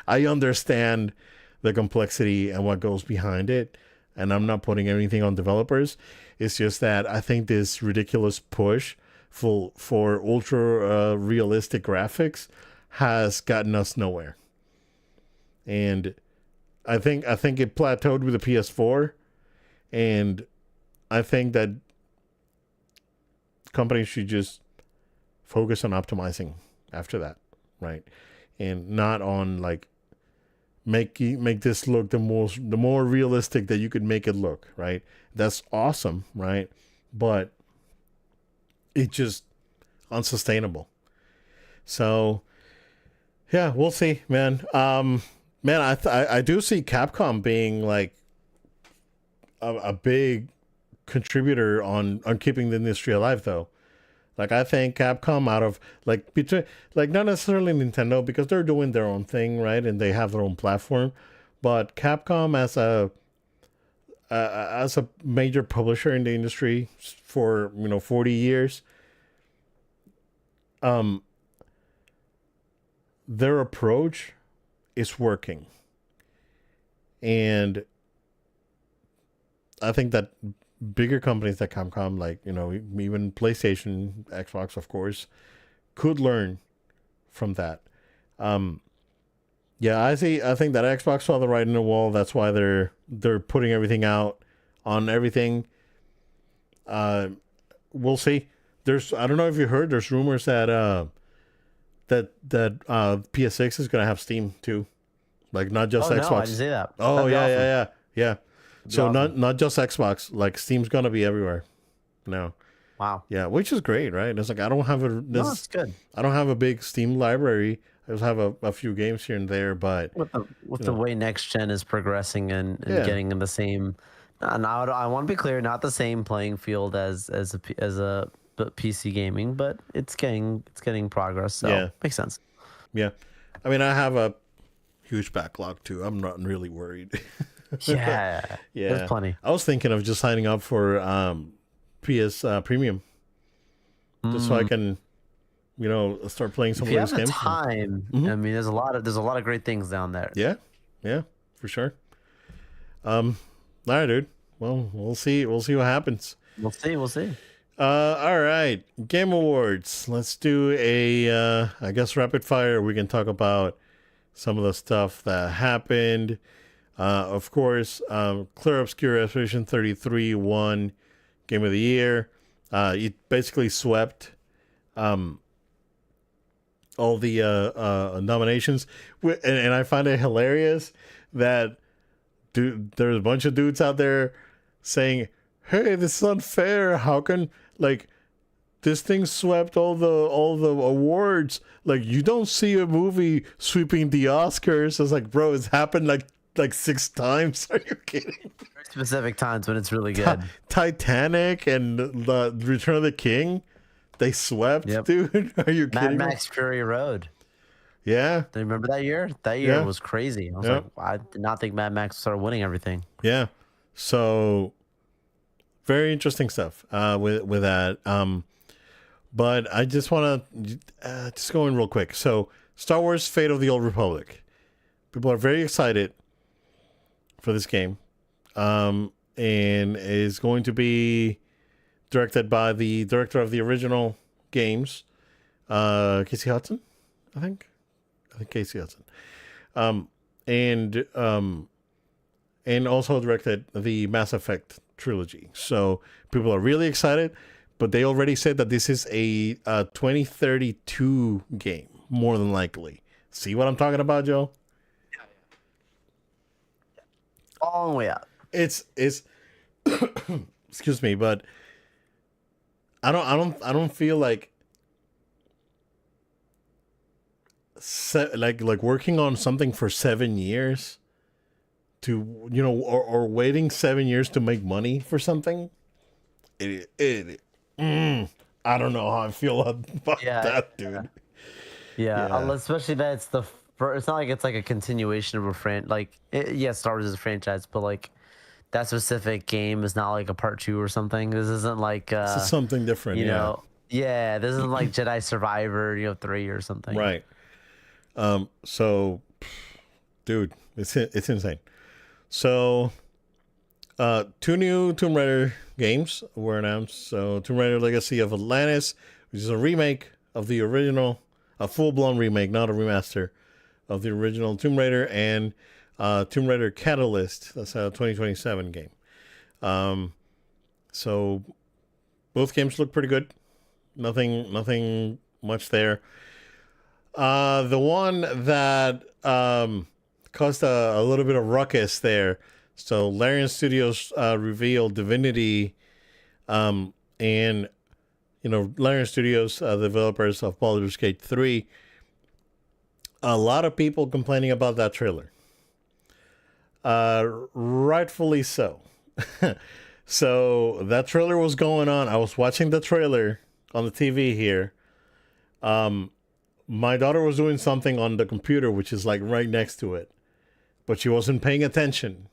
[SPEAKER 1] I understand the complexity and what goes behind it, and I'm not putting anything on developers. It's just that I think this ridiculous push for ultra realistic graphics has gotten us nowhere. And I think it plateaued with the PS4, and I think that companies should just focus on optimizing after that, right? And not on like make this look the more realistic that you could make it look, right? That's awesome, right? But it's just unsustainable. So yeah, we'll see, man. I do see Capcom being like a big contributor on keeping the industry alive, though. Like, I think Capcom, out of like between, like, not necessarily Nintendo, because they're doing their own thing, right, and they have their own platform, but Capcom as a major publisher in the industry for 40 years, their approach is working, and I think that bigger companies like Capcom, like even PlayStation, Xbox, of course, could learn from that. Yeah, I think that Xbox saw the writing on the wall. That's why they're putting everything out on everything. We'll see. I don't know if you heard, there's rumors that PS6 is gonna have Steam too, like not just Xbox.
[SPEAKER 2] No, I didn't see that.
[SPEAKER 1] Oh, yeah,
[SPEAKER 2] awesome.
[SPEAKER 1] yeah. So
[SPEAKER 2] awesome.
[SPEAKER 1] not just Xbox, like Steam's gonna be everywhere now.
[SPEAKER 2] Wow.
[SPEAKER 1] Yeah, which is great, right? It's like, I don't have
[SPEAKER 2] No, it's good.
[SPEAKER 1] I don't have a big Steam library. I just have a few games here and there, but
[SPEAKER 2] With the way next gen is progressing and getting in the same, and I want to be clear, not the same playing field as a but PC gaming, but it's getting progress. So
[SPEAKER 1] Yeah.
[SPEAKER 2] makes sense.
[SPEAKER 1] Yeah. I mean, I have a huge backlog too. I'm not really worried.
[SPEAKER 2] Yeah, there's
[SPEAKER 1] Yeah.
[SPEAKER 2] plenty.
[SPEAKER 1] I was thinking of just signing up for PS Premium just so I can, start playing some
[SPEAKER 2] If
[SPEAKER 1] of
[SPEAKER 2] you
[SPEAKER 1] these
[SPEAKER 2] have the
[SPEAKER 1] games.
[SPEAKER 2] time, I mean, there's a lot of great things down there.
[SPEAKER 1] Yeah. Yeah, for sure. All right, dude. Well, we'll see. We'll see what happens.
[SPEAKER 2] We'll see. We'll see.
[SPEAKER 1] All right. Game Awards. Let's do I guess, rapid fire. We can talk about some of the stuff that happened. Of course, Clear Obscure Expedition 33 won Game of the Year. It basically swept all the nominations. And I find it hilarious that there's a bunch of dudes out there saying, hey, this is unfair. How can, like, this thing swept all the awards? Like, you don't see a movie sweeping the Oscars. I was like, bro, it's happened like 6 times. Are you kidding?
[SPEAKER 2] Specific times when it's really good.
[SPEAKER 1] Titanic and the Return of the King, they swept, dude. Are you kidding
[SPEAKER 2] Mad Max Fury Road.
[SPEAKER 1] Yeah.
[SPEAKER 2] Do you remember that year? That year was crazy. I was like, I did not think Mad Max started winning everything.
[SPEAKER 1] Yeah. So very interesting stuff with that. But I just want to just go in real quick. So Star Wars Fate of the Old Republic. People are very excited for this game. And is going to be directed by the director of the original games, Casey Hudson, I think Casey Hudson. And also directed the Mass Effect trilogy. So people are really excited, but they already said that this is a 2032 game, more than likely. See what I'm talking about, Joe?
[SPEAKER 2] Long way up.
[SPEAKER 1] It's excuse me, but I don't feel like like working on something for 7 years to, or waiting 7 years to make money for something. I don't know how I feel about that, dude.
[SPEAKER 2] Yeah. Especially that it's it's not like it's like a continuation of a Star Wars is a franchise, but like that specific game is not like a part 2 or something. This isn't like
[SPEAKER 1] this is something different,
[SPEAKER 2] this isn't like Jedi Survivor, 3 or something.
[SPEAKER 1] Right. So, dude, it's insane. So, 2 new Tomb Raider games were announced. So, Tomb Raider Legacy of Atlantis, which is a remake of the original, a full-blown remake, not a remaster of the original Tomb Raider, and Tomb Raider Catalyst. That's a 2027 game. So both games look pretty good. Nothing much there. The one that caused a little bit of ruckus there. So Larian Studios revealed Divinity, and Larian Studios, the developers of Baldur's Gate 3. A lot of people complaining about that trailer. Rightfully so. So that trailer was going on. I was watching the trailer on the TV here. My daughter was doing something on the computer, which is like right next to it, but she wasn't paying attention.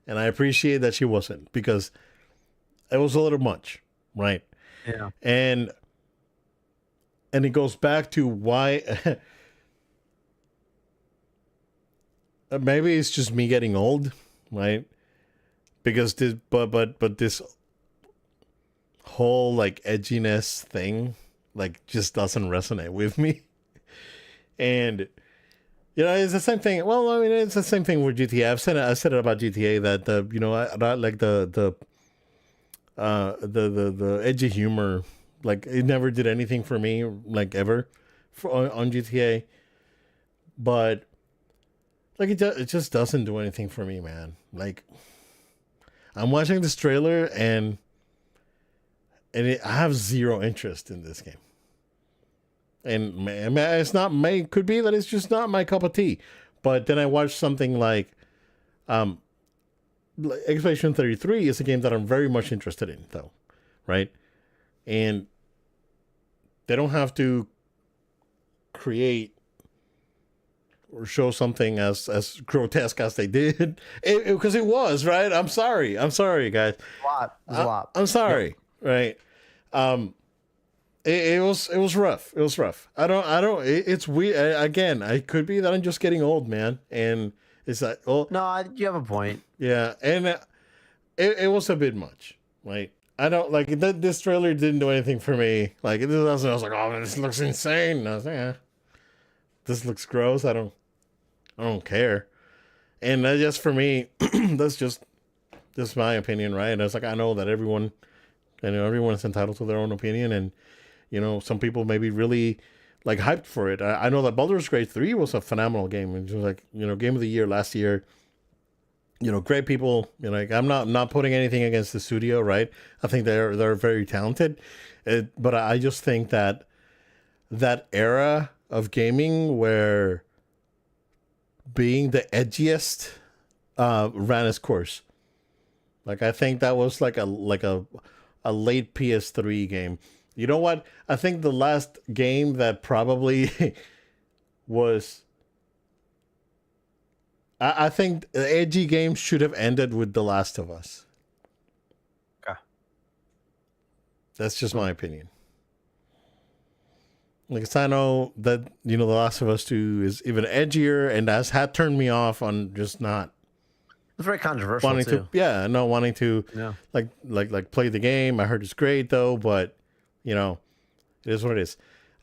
[SPEAKER 1] And I appreciate that she wasn't, because it was a little much, right?
[SPEAKER 2] Yeah.
[SPEAKER 1] And it goes back to why maybe it's just me getting old, right? Because this, but this whole like edginess thing, like, just doesn't resonate with me. And it's the same thing. Well, I mean, it's the same thing with GTA. I said it about GTA that I like the edgy humor. Like, it never did anything for me, like, ever, on GTA. But like, it just doesn't do anything for me, man. Like, I'm watching this trailer and I have zero interest in this game. And man, it's not could be that it's just not my cup of tea. But then I watched something like Expedition 33 is a game that I'm very much interested in, though, right? And They don't have to create or show something as grotesque as they did, because it was right. I'm sorry, guys.
[SPEAKER 2] A lot. It was a lot.
[SPEAKER 1] I'm
[SPEAKER 2] Yep.
[SPEAKER 1] sorry, right? Um, it was rough. It was rough. It's weird. Again, I could be that I'm just getting old, man, and it's like, oh
[SPEAKER 2] No, you have a point.
[SPEAKER 1] yeah, and it was a bit much. Like I don't like this trailer didn't do anything for me. Like I was like, oh, this looks insane. And I was like, yeah, this looks gross. I don't care. And that just for me, that's just my opinion, right? And it's like I know that everyone, everyone is entitled to their own opinion, and some people may be really like hyped for it. I know that Baldur's Gate 3 was a phenomenal game. It was like game of the year last year. Great people. Like I'm not putting anything against the studio, right? I think they're very talented, but I just think that era of gaming where being the edgiest ran its course. Like I think that was like a late PS3 game. You know what? I think the last game that probably was. I think the edgy game should have ended with The Last of Us.
[SPEAKER 2] Okay.
[SPEAKER 1] That's just my opinion. Like, 'cause I know that The Last of Us 2 is even edgier, and that's had turned me off on just not
[SPEAKER 2] It's very controversial
[SPEAKER 1] wanting
[SPEAKER 2] too.
[SPEAKER 1] not wanting to
[SPEAKER 2] Yeah.
[SPEAKER 1] like play the game. I heard it's great though, but it is what it is.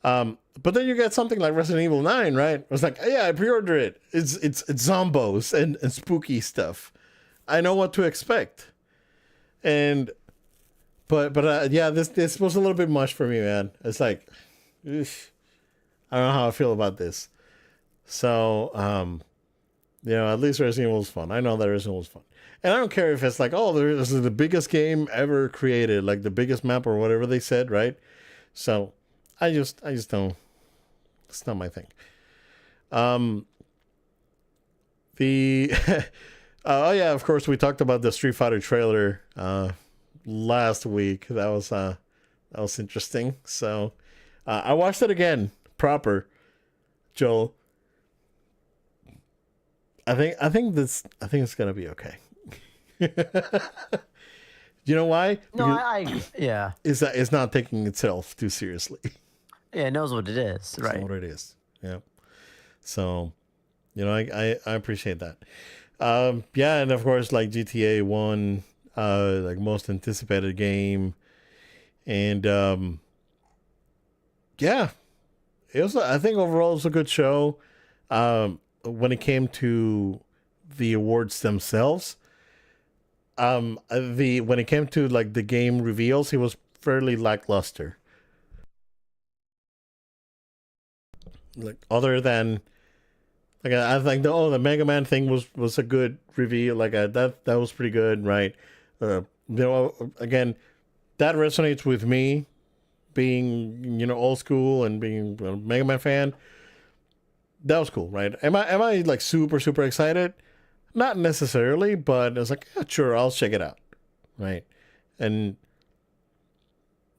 [SPEAKER 1] But then you get something like Resident Evil 9, right? I was like, yeah, I pre-ordered it. It's zombos and spooky stuff. I know what to expect. And but yeah, this was a little bit much for me, man. It's like, oof, I don't know how I feel about this. So at least Resident Evil was fun. I know that Resident Evil was fun. And I don't care if it's like, oh, this is the biggest game ever created, like the biggest map or whatever they said, right? So I just don't. It's not my thing. The oh yeah, of course we talked about the Street Fighter trailer last week. That was interesting. So I watched it again proper, Joel. I think it's gonna be okay. You know why?
[SPEAKER 2] No,
[SPEAKER 1] Because
[SPEAKER 2] yeah.
[SPEAKER 1] it's not taking itself too seriously.
[SPEAKER 2] Yeah, it knows what it is,
[SPEAKER 1] That's
[SPEAKER 2] right?
[SPEAKER 1] what it is. Yeah. So, I appreciate that. Yeah, and of course, like GTA One, like most anticipated game, and yeah, it was. I think overall it was a good show. When it came to the awards themselves, the when it came to like the game reveals, it was fairly lackluster. Like other than like I think the Mega Man thing was a good reveal. Like that was pretty good, right? Again, that resonates with me, being old school and being a Mega Man fan. That was cool, right? Am I like super excited? Not necessarily, but it's like, yeah, sure, I'll check it out, right? And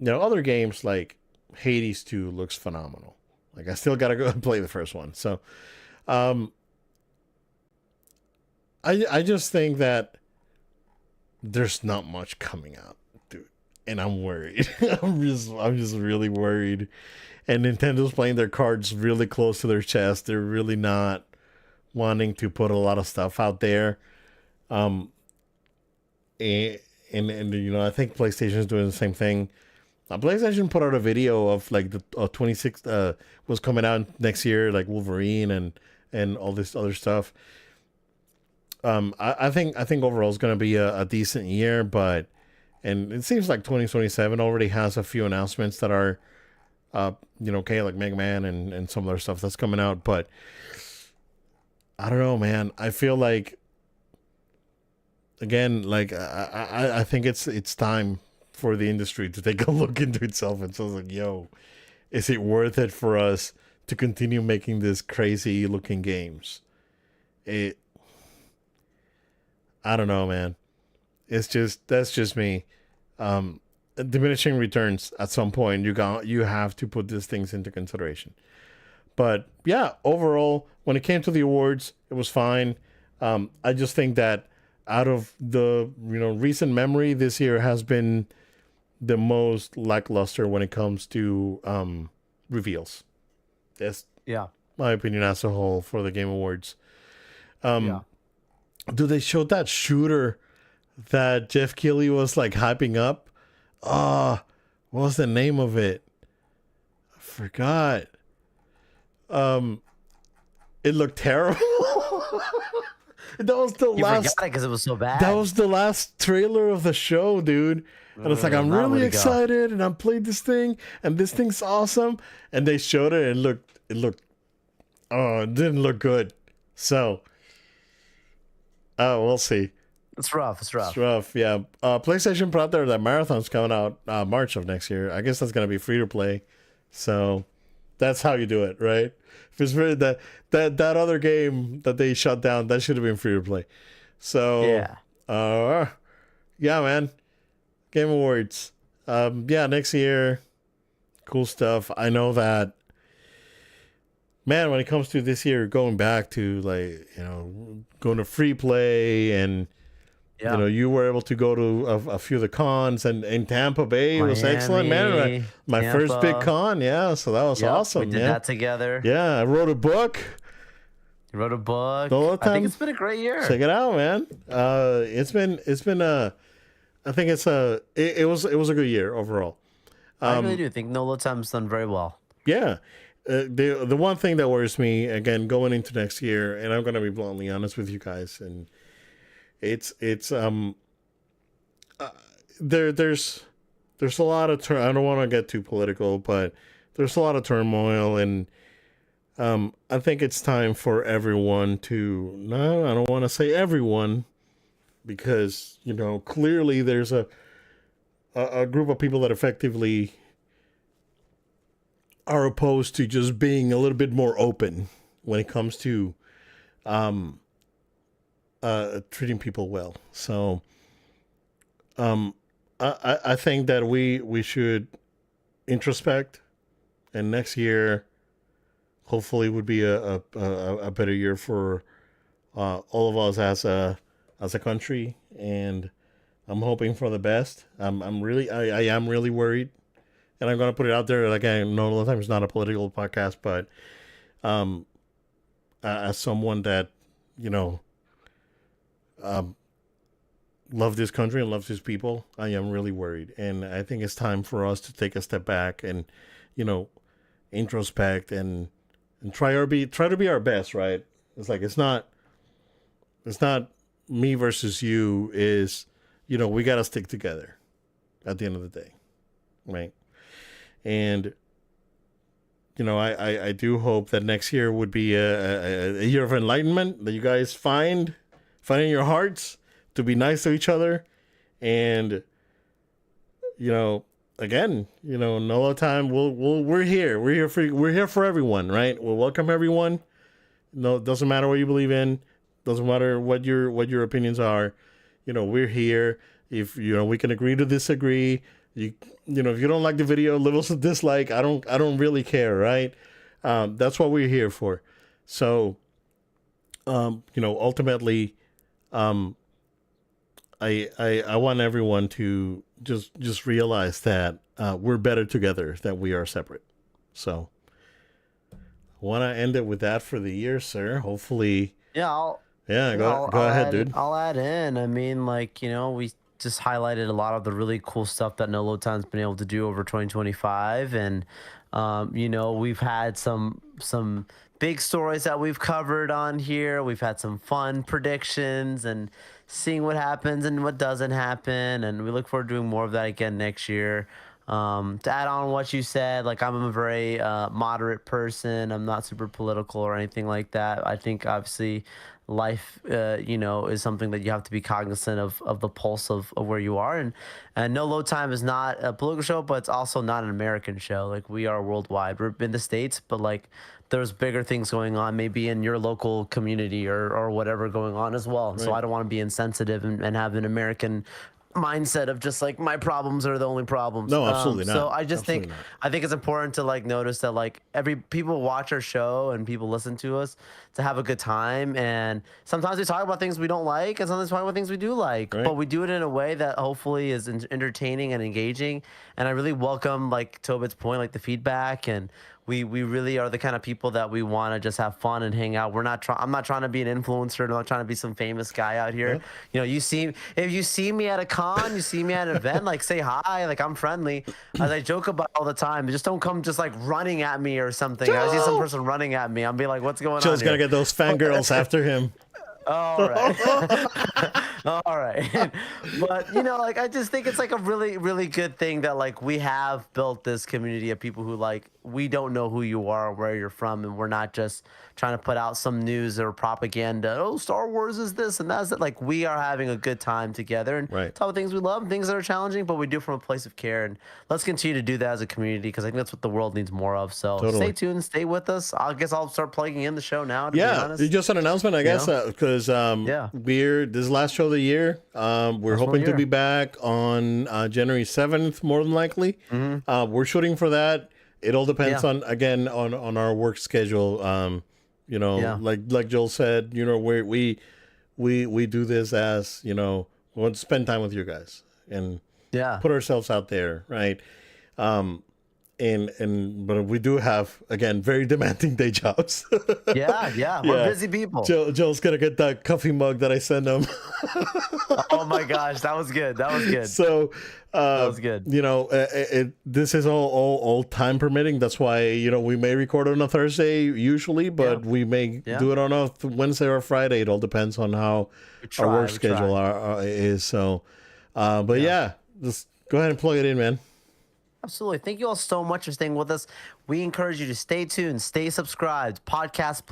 [SPEAKER 1] other games like Hades 2 looks phenomenal. Like I still gotta go and play the first one. So, um, I just think that there's not much coming out, dude, and I'm worried. I'm just really worried. And Nintendo's playing their cards really close to their chest. They're really not wanting to put a lot of stuff out there. Um, and I think PlayStation is doing the same thing. PlayStation put out a video of like the 26 was coming out next year, like Wolverine and all this other stuff. I think overall it's going to be a decent year, and it seems like 2027 already has a few announcements that are, okay, like Mega Man and some other stuff that's coming out. But I don't know, man. I feel like, again, like I think it's time for the industry to take a look into itself and so it's like, yo, is it worth it for us to continue making these crazy looking games? I don't know, man. That's just me. diminishing returns at some point. You have to put these things into consideration. But yeah, overall, when it came to the awards, it was fine. I just think that out of the recent memory, this year has been the most lackluster when it comes to reveals. That's
[SPEAKER 2] Yeah.
[SPEAKER 1] my opinion as a whole for the Game Awards.
[SPEAKER 2] Yeah.
[SPEAKER 1] Do they show that shooter that Jeff Keighley was like hyping up? What was the name of it? I forgot. It looked terrible. That was the
[SPEAKER 2] You
[SPEAKER 1] last.
[SPEAKER 2] forgot it because it was so bad.
[SPEAKER 1] That was the last trailer of the show, dude. And it's like, I'm
[SPEAKER 2] now
[SPEAKER 1] really
[SPEAKER 2] where'd it go?
[SPEAKER 1] excited, and I'm playing this thing, and this thing's awesome. And they showed it, and it didn't look good. So, we'll see.
[SPEAKER 2] It's rough. It's rough.
[SPEAKER 1] It's rough, yeah. PlayStation put out there that Marathon's coming out March of next year. I guess that's gonna be free to play. So, that's how you do it, right? If it's really that other game that they shut down, that should have been free to play. So, yeah, man. Game Awards. Yeah, next year. Cool stuff. I know that, man, when it comes to this year, going back to going to free play, and
[SPEAKER 2] Yeah.
[SPEAKER 1] you were able to go to a few of the cons, and in Tampa Bay, it was excellent, man.
[SPEAKER 2] Miami,
[SPEAKER 1] My first big
[SPEAKER 2] Tampa.
[SPEAKER 1] con, yeah. So that was
[SPEAKER 2] Yep,
[SPEAKER 1] awesome,
[SPEAKER 2] we did
[SPEAKER 1] man.
[SPEAKER 2] that together.
[SPEAKER 1] Yeah, I wrote a book.
[SPEAKER 2] You wrote a book.
[SPEAKER 1] The whole
[SPEAKER 2] I
[SPEAKER 1] time-
[SPEAKER 2] think it's been a great year.
[SPEAKER 1] Check it out, man. It's been I think it was a good year overall.
[SPEAKER 2] I really do think Nolo Time's done very well.
[SPEAKER 1] Yeah. The one thing that worries me, again, going into next year, and I'm gonna be bluntly honest with you guys, and it's there's a lot of I don't want to get too political, but there's a lot of turmoil, and I think it's time for everyone to, no, I don't want to say everyone, because clearly there's a group of people that effectively are opposed to just being a little bit more open when it comes to treating people well. So I think that we should introspect, and next year hopefully would be a better year for all of us as a country, and I'm hoping for the best. I am really worried, and I'm gonna put it out there. Like, I know a lot of times it's not a political podcast, but as someone that love this country and loves his people, I am really worried, and I think it's time for us to take a step back and introspect and try to be our best. Right? It's like it's not me versus you. Is we got to stick together at the end of the day, right? And I do hope that next year would be a year of enlightenment, that you guys find in your hearts to be nice to each other, and again, Nolo Time. We're here. We're here for everyone, right? We'll welcome everyone. No, it doesn't matter what you believe in. Doesn't matter what your opinions are. We're here. If we can agree to disagree. If you don't like the video, levels of dislike. I don't really care, right? That's what we're here for. So, ultimately, I want everyone to just realize that we're better together than we are separate. So, I want to end it with that for the year, sir. Hopefully,
[SPEAKER 2] Yeah,
[SPEAKER 1] go ahead, dude.
[SPEAKER 2] I'll add in. I mean, we just highlighted a lot of the really cool stuff that Nolo Time's been able to do over 2025, and we've had some big stories that we've covered on here. We've had some fun predictions and seeing what happens and what doesn't happen, and we look forward to doing more of that again next year. To add on what you said, I'm a very moderate person. I'm not super political or anything like that. I think obviously life, is something that you have to be cognizant of the pulse of where you are. And No Load Time is not a political show, but it's also not an American show. We are worldwide. We're in the States, but there's bigger things going on maybe in your local community or whatever going on as well. Right. So I don't want to be insensitive and have an American mindset of just like my problems are the only problems.
[SPEAKER 1] No, absolutely
[SPEAKER 2] So
[SPEAKER 1] not.
[SPEAKER 2] I just
[SPEAKER 1] Absolutely
[SPEAKER 2] think
[SPEAKER 1] not.
[SPEAKER 2] I think it's important to like notice that like every people watch our show and people listen to us to have a good time. And sometimes we talk about things we don't like, and sometimes we talk about things we do like.
[SPEAKER 1] Right.
[SPEAKER 2] But we do it in a way that hopefully is entertaining and engaging. And I really welcome like Tobit's point, like the feedback, and we really are the kind of people that we want to just have fun and hang out. I'm not trying to be an influencer. I'm not trying to be some famous guy out here.
[SPEAKER 1] Yeah.
[SPEAKER 2] You know, if you see me at a con, you see me at an event, like say hi, like I'm friendly. As I joke about all the time, just don't come just like running at me or something. I see some person running at me, I'll be like, what's going on
[SPEAKER 1] Joe's
[SPEAKER 2] here?
[SPEAKER 1] gonna get those fangirls after him.
[SPEAKER 2] All right. All right. But, you know, like, I just think it's like a really, really good thing that, like, we have built this community of people who, like, we don't know who you are or where you're from. And we're not just trying to put out some news or propaganda. Oh, Star Wars is this and that's it. Like, we are having a good time together and
[SPEAKER 1] Right.
[SPEAKER 2] talk about things we love, things that are challenging, but we do it from a place of care. And let's continue to do that as a community because I think that's what the world needs more of. So
[SPEAKER 1] Totally.
[SPEAKER 2] stay tuned, stay with us. I guess I'll start plugging in the show now, to be
[SPEAKER 1] Yeah,
[SPEAKER 2] honest.
[SPEAKER 1] just an announcement, I guess,
[SPEAKER 2] know?
[SPEAKER 1] because
[SPEAKER 2] Yeah.
[SPEAKER 1] this is the last show of the year. We're hoping to
[SPEAKER 2] year.
[SPEAKER 1] be back on January 7th, more than likely. We're shooting for that. It all depends
[SPEAKER 2] Mm-hmm. Yeah.
[SPEAKER 1] on our work schedule. You know,
[SPEAKER 2] Yeah.
[SPEAKER 1] like Joel said, you know, we do this as, you know, we want to spend time with you guys and
[SPEAKER 2] Yeah.
[SPEAKER 1] put ourselves out there, right? But we do have, again, very demanding day jobs.
[SPEAKER 2] Yeah, yeah. We're
[SPEAKER 1] Yeah.
[SPEAKER 2] busy people.
[SPEAKER 1] Joel's gonna get that coffee mug that I send him.
[SPEAKER 2] Oh my gosh, that was good. That was good.
[SPEAKER 1] So
[SPEAKER 2] That was good.
[SPEAKER 1] you know, this is all time permitting. That's why, you know, we may record on a Thursday usually, but we may
[SPEAKER 2] Yeah.
[SPEAKER 1] do it on a Wednesday or Friday. It all depends on how
[SPEAKER 2] try,
[SPEAKER 1] our work
[SPEAKER 2] we
[SPEAKER 1] schedule is. So but yeah, just go ahead and plug it in, man.
[SPEAKER 2] Absolutely. Thank you all so much for staying with us. We encourage you to stay tuned, stay subscribed, podcast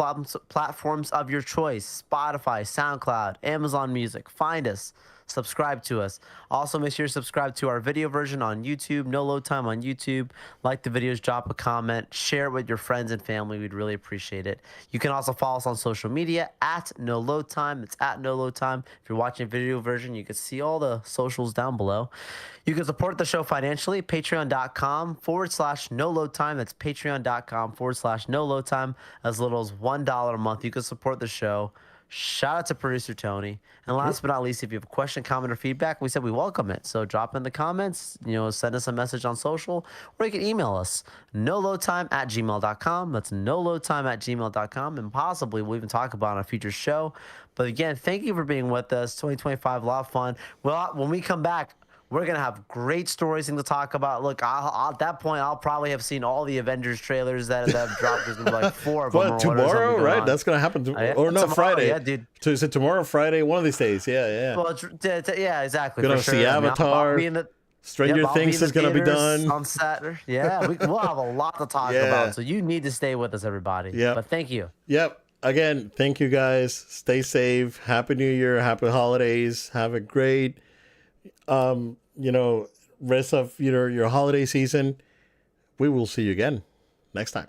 [SPEAKER 2] platforms of your choice, Spotify, SoundCloud, Amazon Music. Find us, subscribe to us. Also, make sure you subscribe to our video version on YouTube, No Load Time on YouTube. Like the videos, drop a comment, share it with your friends and family. We'd really appreciate it. You can also follow us on social media at No Load Time. It's at No Load Time. If you're watching a video version, you can see all the socials down below. You can support the show financially, patreon.com/no load time. That's patreon.com/no load time. As little as $1 a month, you can support the show. Shout out to producer Tony. And last but not least, if you have a question, comment, or feedback, we said we welcome it. So drop in the comments, you know, send us a message on social, or you can email us, noloadtime@gmail.com. That's noloadtime@gmail.com. And possibly we'll even talk about it on a future show. But again, thank you for being with us. 2025, a lot of fun. Well, when we come back, we're going to have great stories to talk about. Look, at that point, I'll probably have seen all the Avengers trailers that have dropped. There's gonna be like 4 of them.
[SPEAKER 1] But
[SPEAKER 2] or
[SPEAKER 1] tomorrow, right?
[SPEAKER 2] on.
[SPEAKER 1] That's gonna happen.
[SPEAKER 2] Yeah,
[SPEAKER 1] Or no,
[SPEAKER 2] tomorrow,
[SPEAKER 1] Friday.
[SPEAKER 2] yeah, dude.
[SPEAKER 1] So is it tomorrow, Friday? One of these days. Yeah.
[SPEAKER 2] Well, yeah, exactly.
[SPEAKER 1] Gonna
[SPEAKER 2] for
[SPEAKER 1] see
[SPEAKER 2] sure. I mean,
[SPEAKER 1] Avatar.
[SPEAKER 2] I'll be in the,
[SPEAKER 1] Stranger
[SPEAKER 2] I'll be
[SPEAKER 1] Things
[SPEAKER 2] in the
[SPEAKER 1] is gonna be
[SPEAKER 2] theaters
[SPEAKER 1] done.
[SPEAKER 2] on Saturday. Yeah, we'll have a lot to talk
[SPEAKER 1] Yeah.
[SPEAKER 2] about. So you need to stay with us, everybody.
[SPEAKER 1] Yep.
[SPEAKER 2] But thank you.
[SPEAKER 1] Yep. Again, thank you guys. Stay safe. Happy New Year. Happy holidays. Have a great, you know, rest of your holiday season. We will see you again next time.